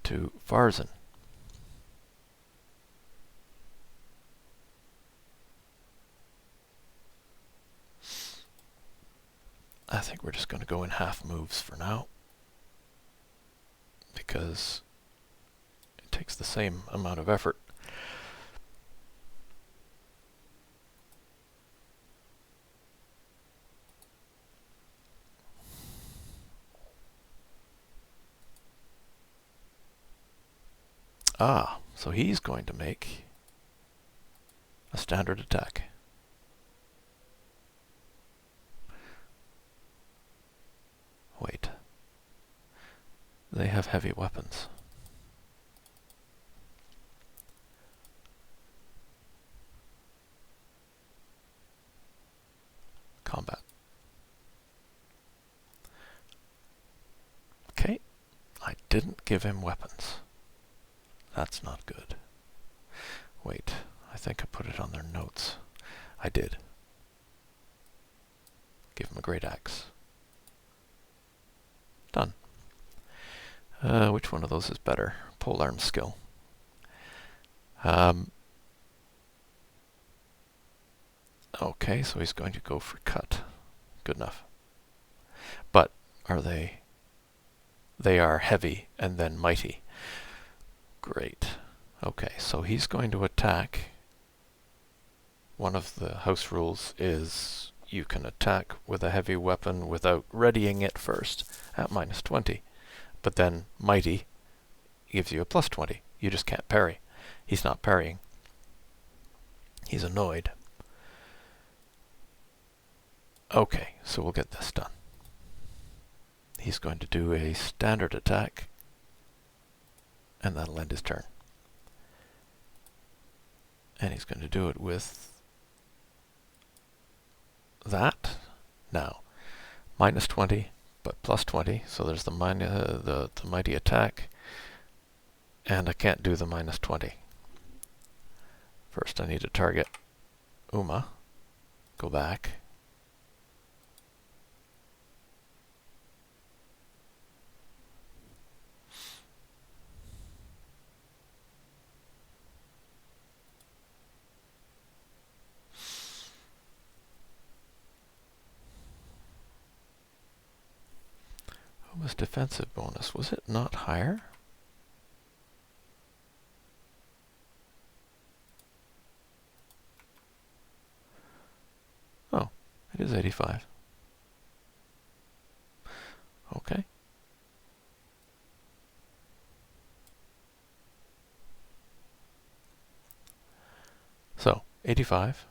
Speaker 1: to Farzan. I think we're just going to go in half moves for now, because it takes the same amount of effort. So he's going to make a standard attack. Wait. They have heavy weapons. Combat. Okay. I didn't give him weapons. That's not good. Wait, I think I put it on their notes. I did. Give him a great axe. Done. Which one of those is better? Polearm skill. Okay, so he's going to go for cut. Good enough. But are they? They are heavy and then mighty. Great. Okay, so he's going to attack. One of the house rules is you can attack with a heavy weapon without readying it first at -20. But then mighty gives you a +20. You just can't parry. He's not parrying. He's annoyed. Okay, so we'll get this done. He's going to do a standard attack, and that'll end his turn. And he's going to do it with that. Now, minus 20, but plus 20. So there's the mighty attack, and I can't do the minus 20. First, I need to target Uma. Go back. Uma's defensive bonus, was it not higher? Oh, it is 85. Okay. So, 85.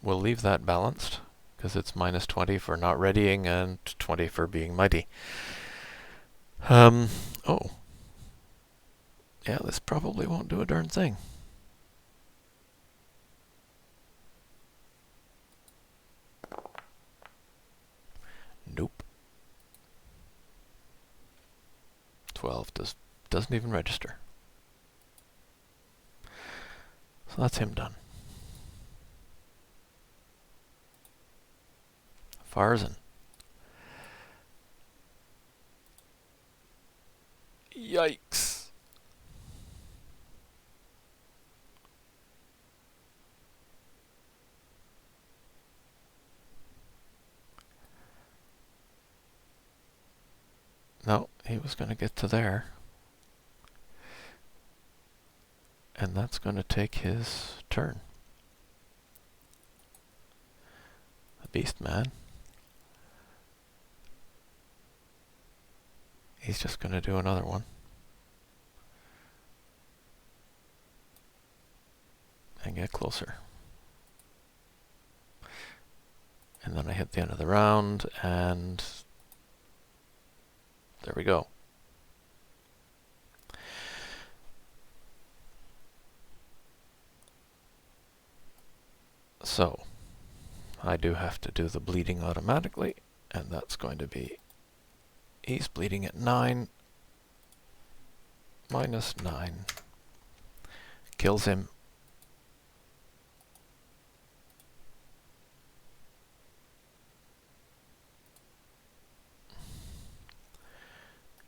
Speaker 1: We'll leave that balanced, because it's minus 20 for not readying and 20 for being mighty. Oh. Yeah, this probably won't do a darn thing. Nope. 12 doesn't even register. So that's him done. Farzan. Yikes. No, he was going to get to there. And that's going to take his turn. The Beast Man. He's just going to do another one. And get closer. And then I hit the end of the round, and there we go. So, I do have to do the bleeding automatically, and that's going to be, he's bleeding at 9, minus 9, kills him.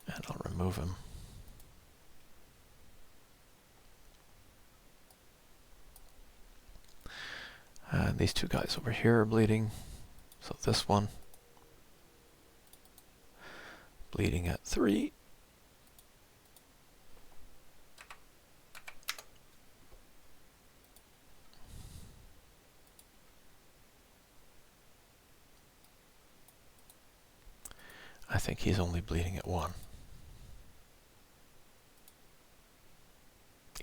Speaker 1: And I'll remove him. And these two guys over here are bleeding. So this one, bleeding at 3. I think he's only bleeding at 1.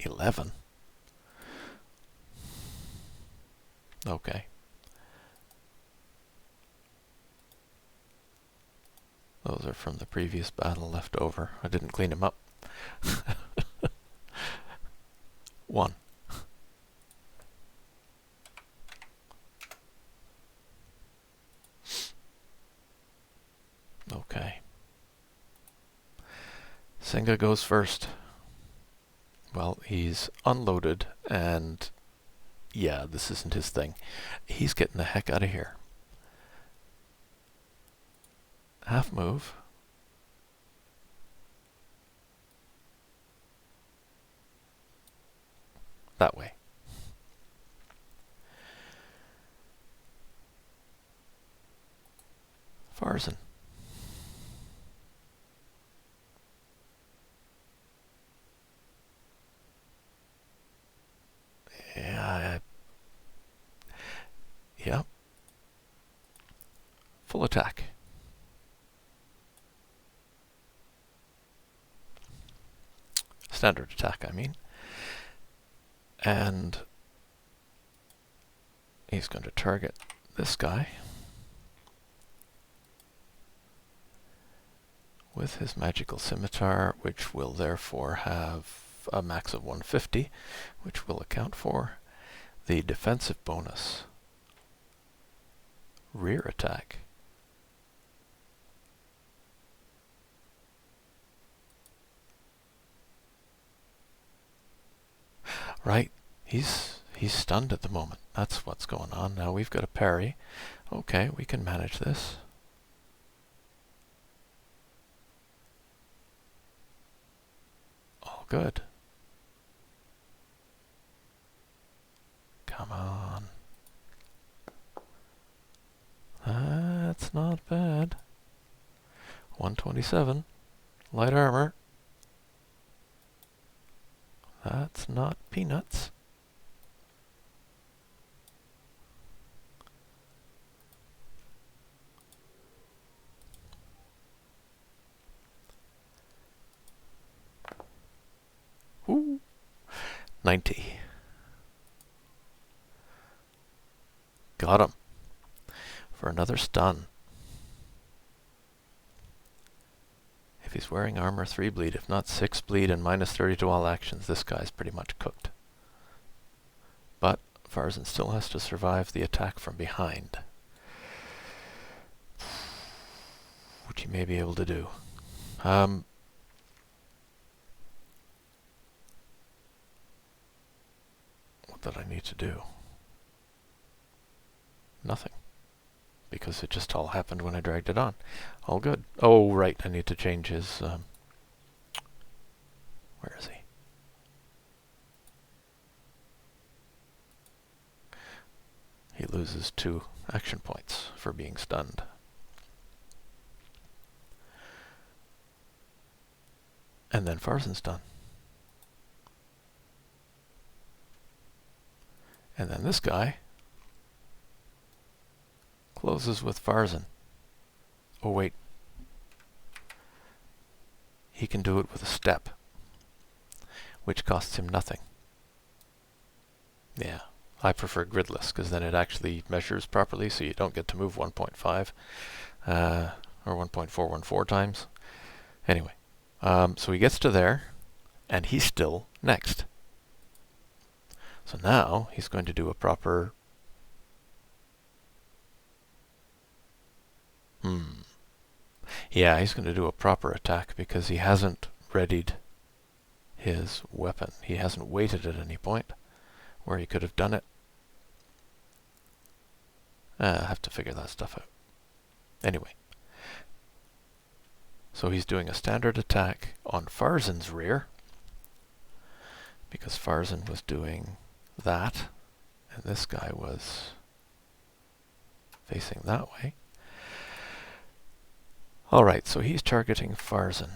Speaker 1: 11. Okay. Those are from the previous battle left over. I didn't clean them up. 1. Okay. Singa goes first. Well, he's unloaded, and yeah, this isn't his thing. He's getting the heck out of here. Half move. That way. Farzan. Yeah. Full attack. Standard attack, I mean. And he's going to target this guy with his magical scimitar, which will therefore have a max of 150, which will account for the defensive bonus. Rear attack. Right. He's stunned at the moment. That's what's going on. Now we've got a parry. Okay, we can manage this. All good. Come on. That's not bad. 127. Light armor. That's not peanuts. Ooh. 90. Got him. For another stun. If he's wearing armor, 3 bleed. If not, 6 bleed and minus 30 to all actions. This guy's pretty much cooked. But Farzan still has to survive the attack from behind, which he may be able to do. What did I need to do? Nothing. Because it just all happened when I dragged it on. All good. Oh, right. I need to change his... where is he? He loses 2 action points for being stunned. And then Farzan's done. And then this guy closes with Farzan. Oh wait. He can do it with a step, which costs him nothing. Yeah, I prefer gridless, because then it actually measures properly, so you don't get to move 1.5 or 1.414 times. Anyway, so he gets to there, and he's still next. So now he's going to do a proper... Yeah, he's going to do a proper attack because he hasn't readied his weapon. He hasn't waited at any point where he could have done it. I have to figure that stuff out. Anyway. So he's doing a standard attack on Farzan's rear, because Farzan was doing that, and this guy was facing that way. Alright, so he's targeting Farzan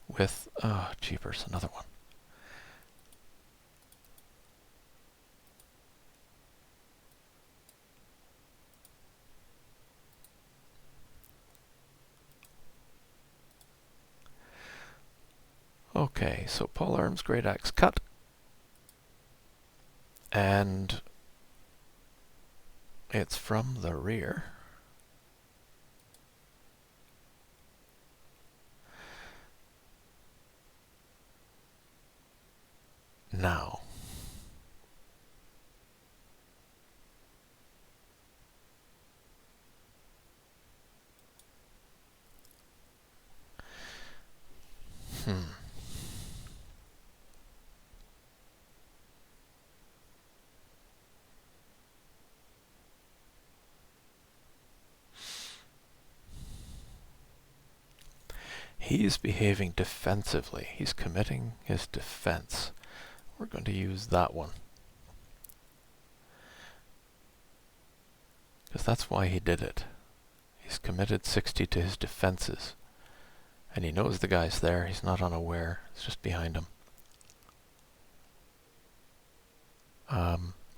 Speaker 1: with, oh jeepers, another one. Okay, so polearm's great axe cut, and it's from the rear. Now. He's behaving defensively. He's committing his defense. We're going to use that one, because that's why he did it. He's committed 60 to his defenses. And he knows the guy's there. He's not unaware. It's just behind him.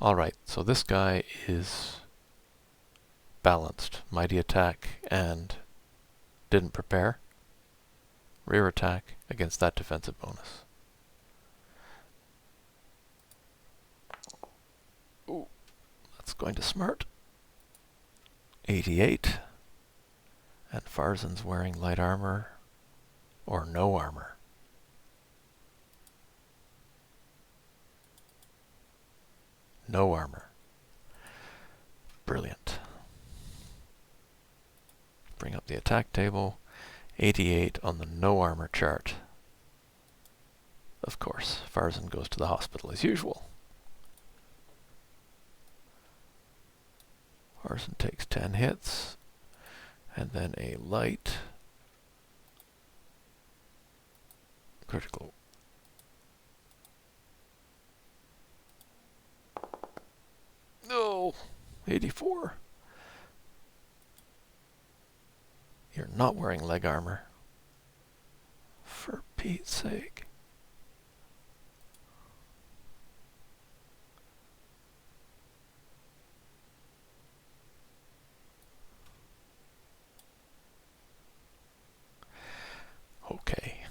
Speaker 1: Alright, so this guy is balanced. Mighty attack and didn't prepare. Rear attack against that defensive bonus. Ooh, that's going to smart. 88. And Farzan's wearing light armor or no armor. No armor. Brilliant. Bring up the attack table. 88 on the no armor chart. Of course, Farzan goes to the hospital as usual. Farzan takes 10 hits, and then a light critical. No! 84. You're not wearing leg armor. For Pete's sake. Okay.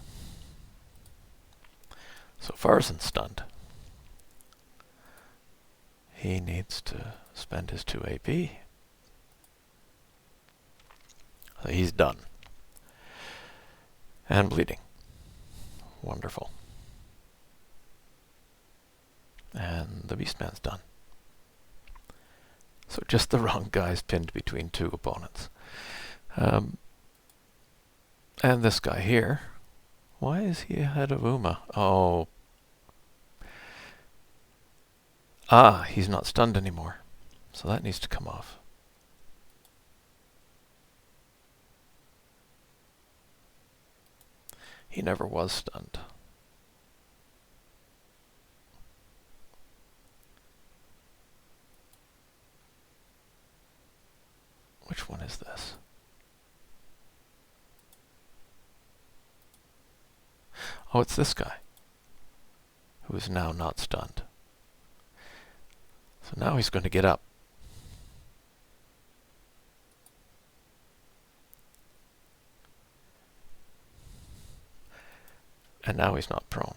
Speaker 1: So Farzan's stunned. He needs to spend his 2 AP. So he's done. And bleeding. Wonderful. And the Beastman's done. So just the wrong guys pinned between 2 opponents. And this guy here, why is he ahead of Uma? Oh. Ah, he's not stunned anymore. So that needs to come off. He never was stunned. Which one is this? Oh, it's this guy, who is now not stunned. So now he's going to get up. And now he's not prone.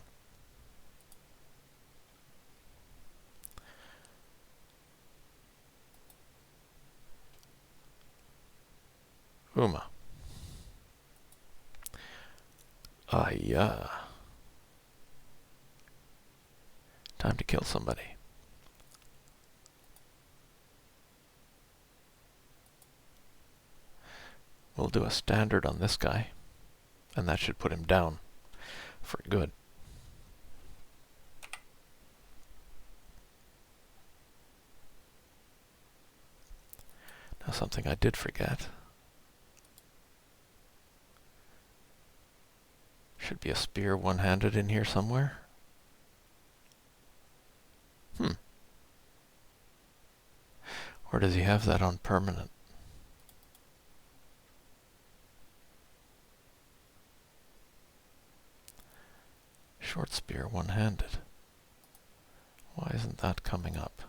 Speaker 1: Uma. Yeah. Time to kill somebody. We'll do a standard on this guy, and that should put him down for good. Now something I did forget. Should be a spear one-handed in here somewhere. Or does he have that on permanent? Short spear one-handed. Why isn't that coming up?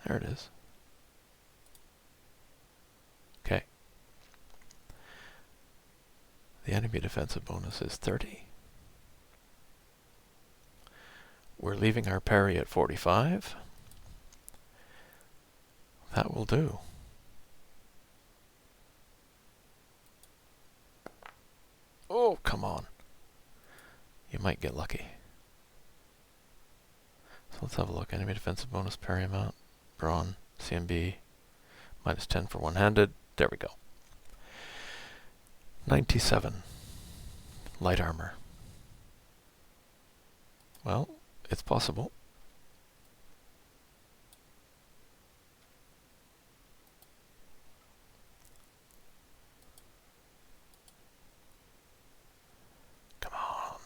Speaker 1: There it is. Okay. The enemy defensive bonus is 30. We're leaving our parry at 45. That will do. Oh, come on. You might get lucky. So let's have a look. Enemy defensive bonus, parry amount, brawn, CMB, minus 10 for one-handed. There we go. 97. Light armor. Well, it's possible. Come on.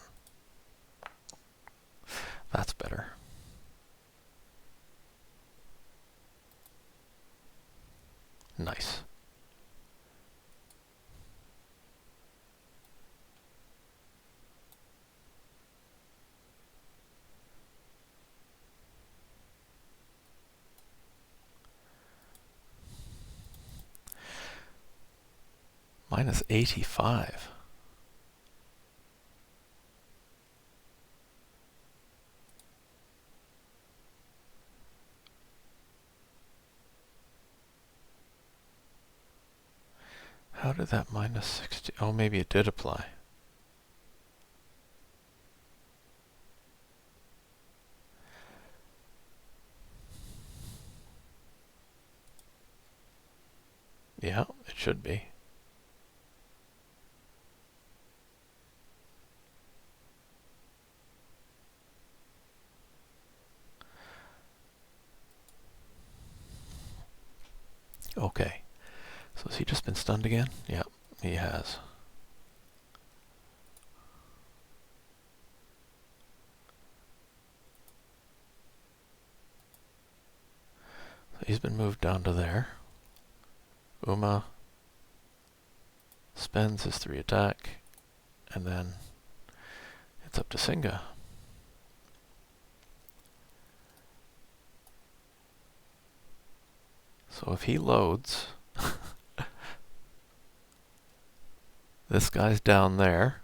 Speaker 1: That's better. Nice. Minus 85. did that minus 60? Oh, maybe it did apply. Yeah, it should be. Okay. So has he just been stunned again? Yeah, he has. So he's been moved down to there. Uma spends his 3 attack, and then it's up to Singa. So if he loads, this guy's down there,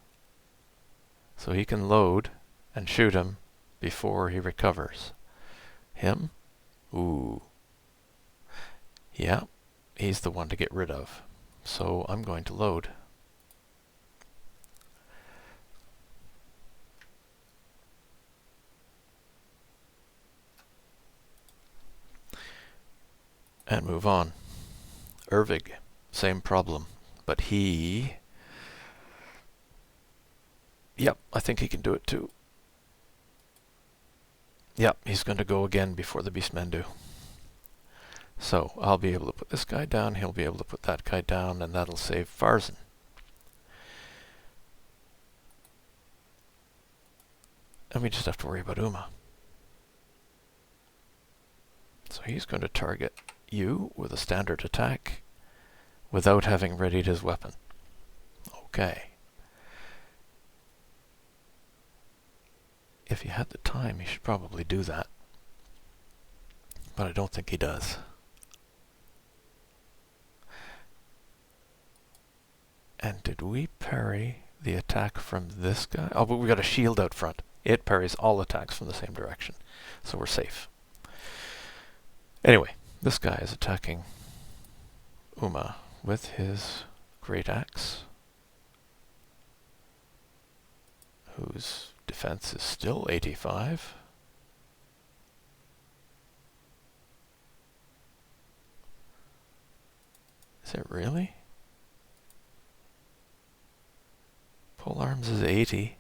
Speaker 1: so he can load and shoot him before he recovers. Him? Ooh. Yeah, he's the one to get rid of. So I'm going to load. And move on. Ervig, same problem, but he... Yep, I think he can do it too. Yep, he's going to go again before the Beastmen do. So I'll be able to put this guy down, he'll be able to put that guy down, and that'll save Farzan. And we just have to worry about Uma. So he's going to target you with a standard attack without having readied his weapon. Okay. If he had the time, he should probably do that. But I don't think he does. And did we parry the attack from this guy? Oh, but we got a shield out front. It parries all attacks from the same direction. So we're safe. Anyway, this guy is attacking Uma with his great axe, whose defense is still 85. Is it really? Pole arms is 80.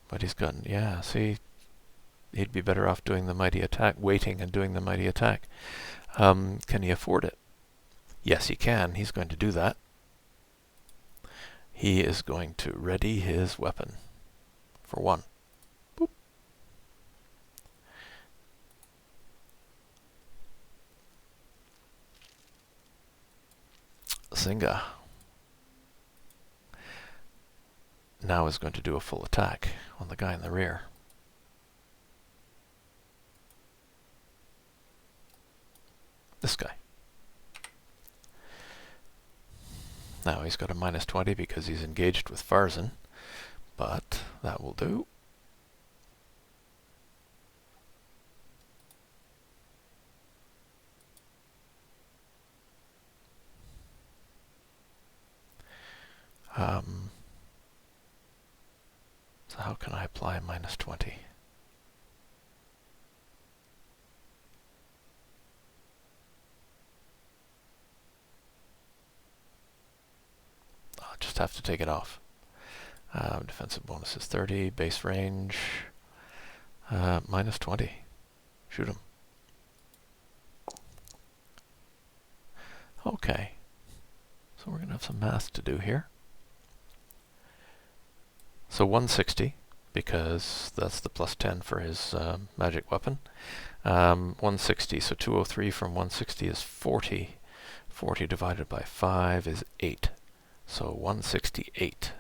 Speaker 1: But he's gotten, yeah, see, he'd be better off doing the mighty attack, waiting and doing the mighty attack. Can he afford it? Yes, he can. He's going to do that. He is going to ready his weapon for 1. Boop. Singa now is going to do a full attack on the guy in the rear. This guy. Now he's got a minus 20 because he's engaged with Farzan, but that will do. So how can I apply minus 20? I'll just have to take it off. Defensive bonus is 30, base range, minus 20. Shoot him. Okay. So we're going to have some math to do here. So 160, because that's the plus 10 for his magic weapon. 160, so 203 from 160 is 40. 40 divided by 5 is 8. So 168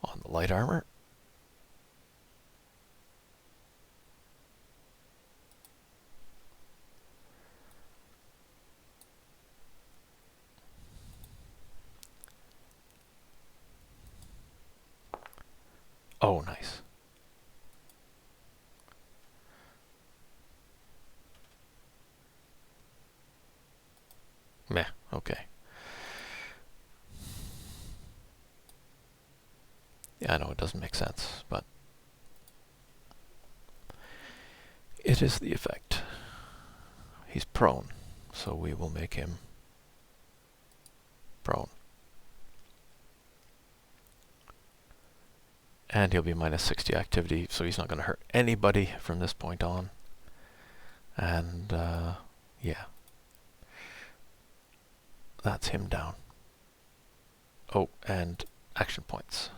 Speaker 1: on the light armor. Oh, nice. Meh, Okay. Yeah, I know it doesn't make sense, but it is the effect. He's prone, so we will make him prone. And he'll be minus 60 activity, so he's not going to hurt anybody from this point on. And, yeah. That's him down. Oh, and action points.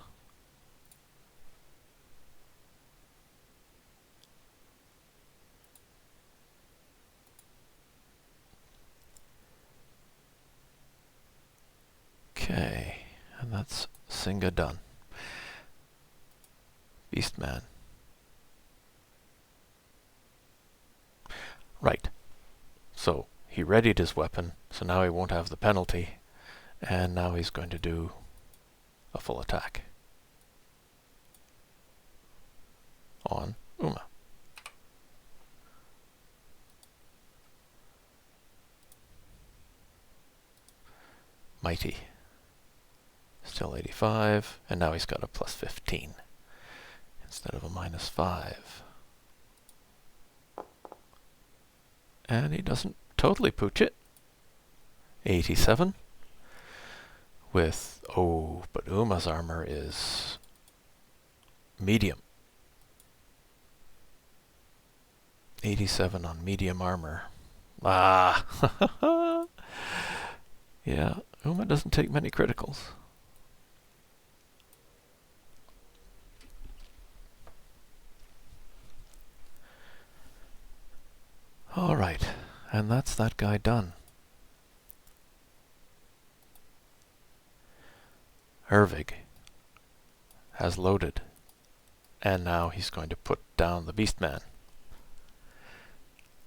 Speaker 1: Okay, and that's Singa done. Beastman. Right. So he readied his weapon, so now he won't have the penalty, and now he's going to do a full attack on Uma. Mighty. Still 85, and now he's got a plus 15 instead of a minus 5. And he doesn't totally pooch it. 87 with, oh, but Uma's armor is medium. 87 on medium armor. Ah! Yeah, Uma doesn't take many criticals. Alright, and that's that guy done. Hervig has loaded, and now he's going to put down the Beastman,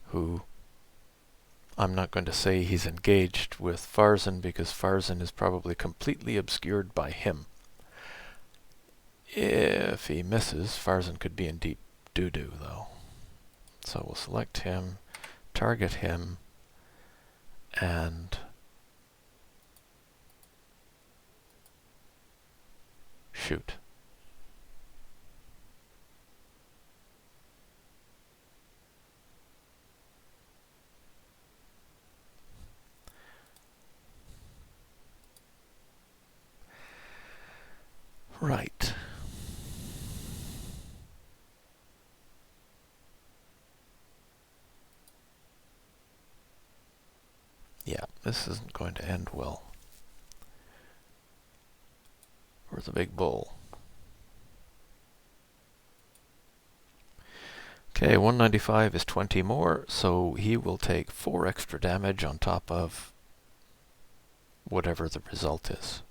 Speaker 1: who I'm not going to say he's engaged with Farzan because Farzan is probably completely obscured by him. If he misses, Farzan could be in deep doo-doo though. So we'll select him, target him, and shoot. Right. Yeah, this isn't going to end well for the big bull. Okay, 195 is 20 more, so he will take 4 extra damage on top of whatever the result is.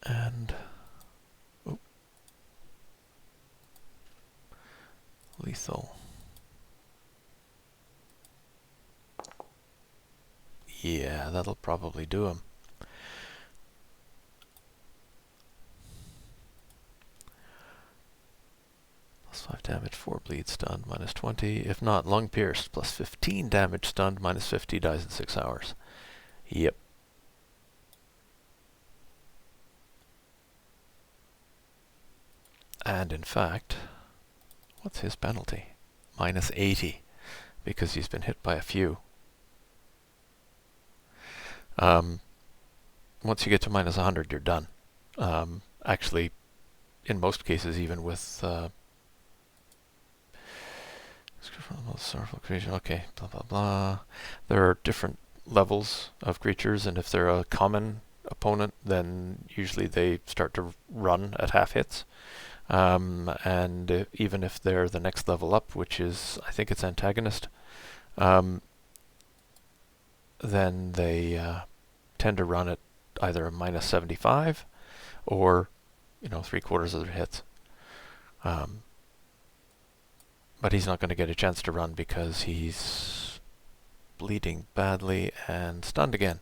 Speaker 1: And lethal. Yeah, that'll probably do him. Plus 5 damage, 4 bleed stunned, minus 20. If not, lung pierced, plus 15 damage stunned, minus 50, dies in 6 hours. Yep. And in fact, what's his penalty? Minus 80, because he's been hit by a few. Once you get to minus 100, you're done. Actually, in most cases, even with sorrowful creature. Okay, blah blah blah. There are different levels of creatures, and if they're a common opponent, then usually they start to run at half hits. And even if they're the next level up, which is, I think it's antagonist, then they tend to run at either a minus 75 or, 3/4 of their hits. But he's not going to get a chance to run because he's bleeding badly and stunned again.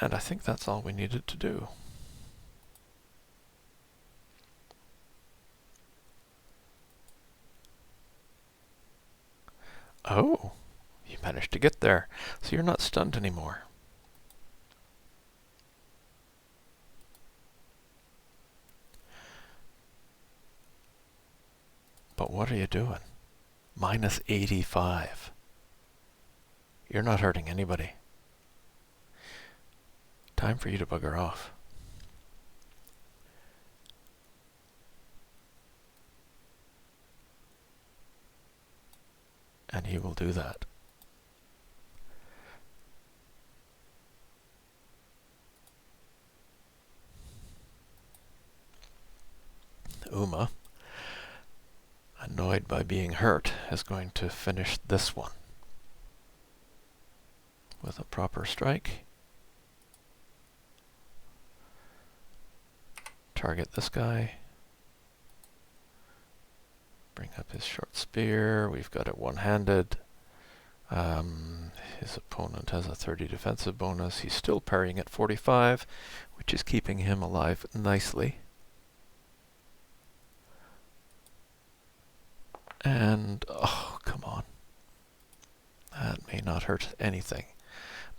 Speaker 1: And I think that's all we needed to do. Oh, you managed to get there, so you're not stunned anymore. But what are you doing? Minus 85. You're not hurting anybody. Time for you to bugger off. And he will do that. Uma, annoyed by being hurt, is going to finish this one with a proper strike. Target this guy. Bring up his short spear. We've got it one-handed. His opponent has a 30 defensive bonus. He's still parrying at 45, which is keeping him alive nicely. And, oh, come on. That may not hurt anything.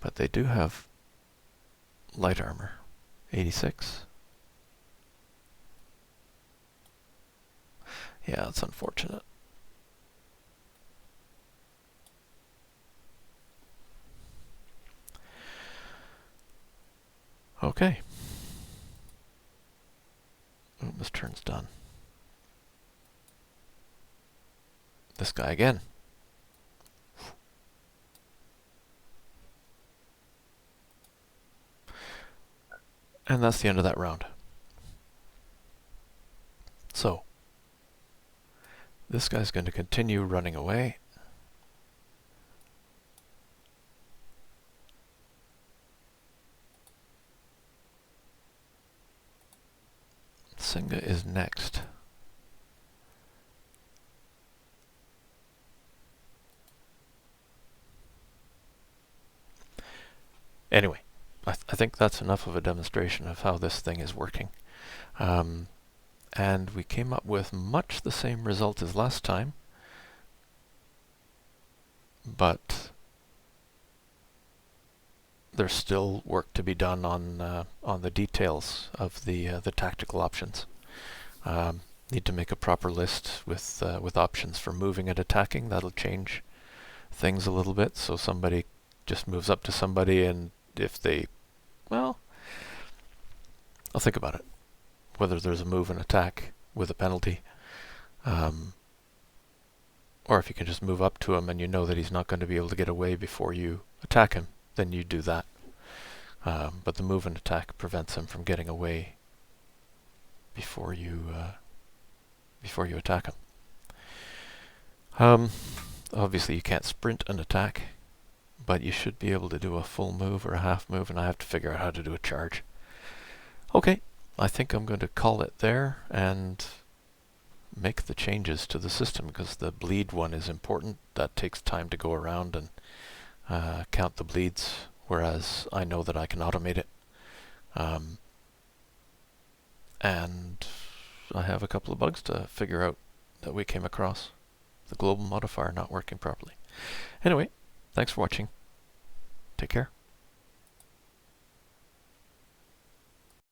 Speaker 1: But they do have light armor. 86. Yeah, it's unfortunate. Okay. This turn's done. This guy again. And that's the end of that round. So, this guy's going to continue running away. Singa is next. Anyway, I think that's enough of a demonstration of how this thing is working. And we came up with much the same result as last time, but there's still work to be done on the details of the tactical options. Need to make a proper list with options for moving and attacking. That'll change things a little bit. So somebody just moves up to somebody, and if they, well, I'll think about it. Whether there's a move and attack with a penalty, or if you can just move up to him and you know that he's not going to be able to get away before you attack him, then you do that. But the move and attack prevents him from getting away before you attack him. Obviously you can't sprint and attack, but you should be able to do a full move or a half move, and I have to figure out how to do a charge. Okay, I think I'm going to call it there and make the changes to the system, because the bleed one is important. That takes time to go around and count the bleeds, whereas I know that I can automate it. And I have a couple of bugs to figure out that we came across. The global modifier not working properly. Anyway, thanks for watching. Take care.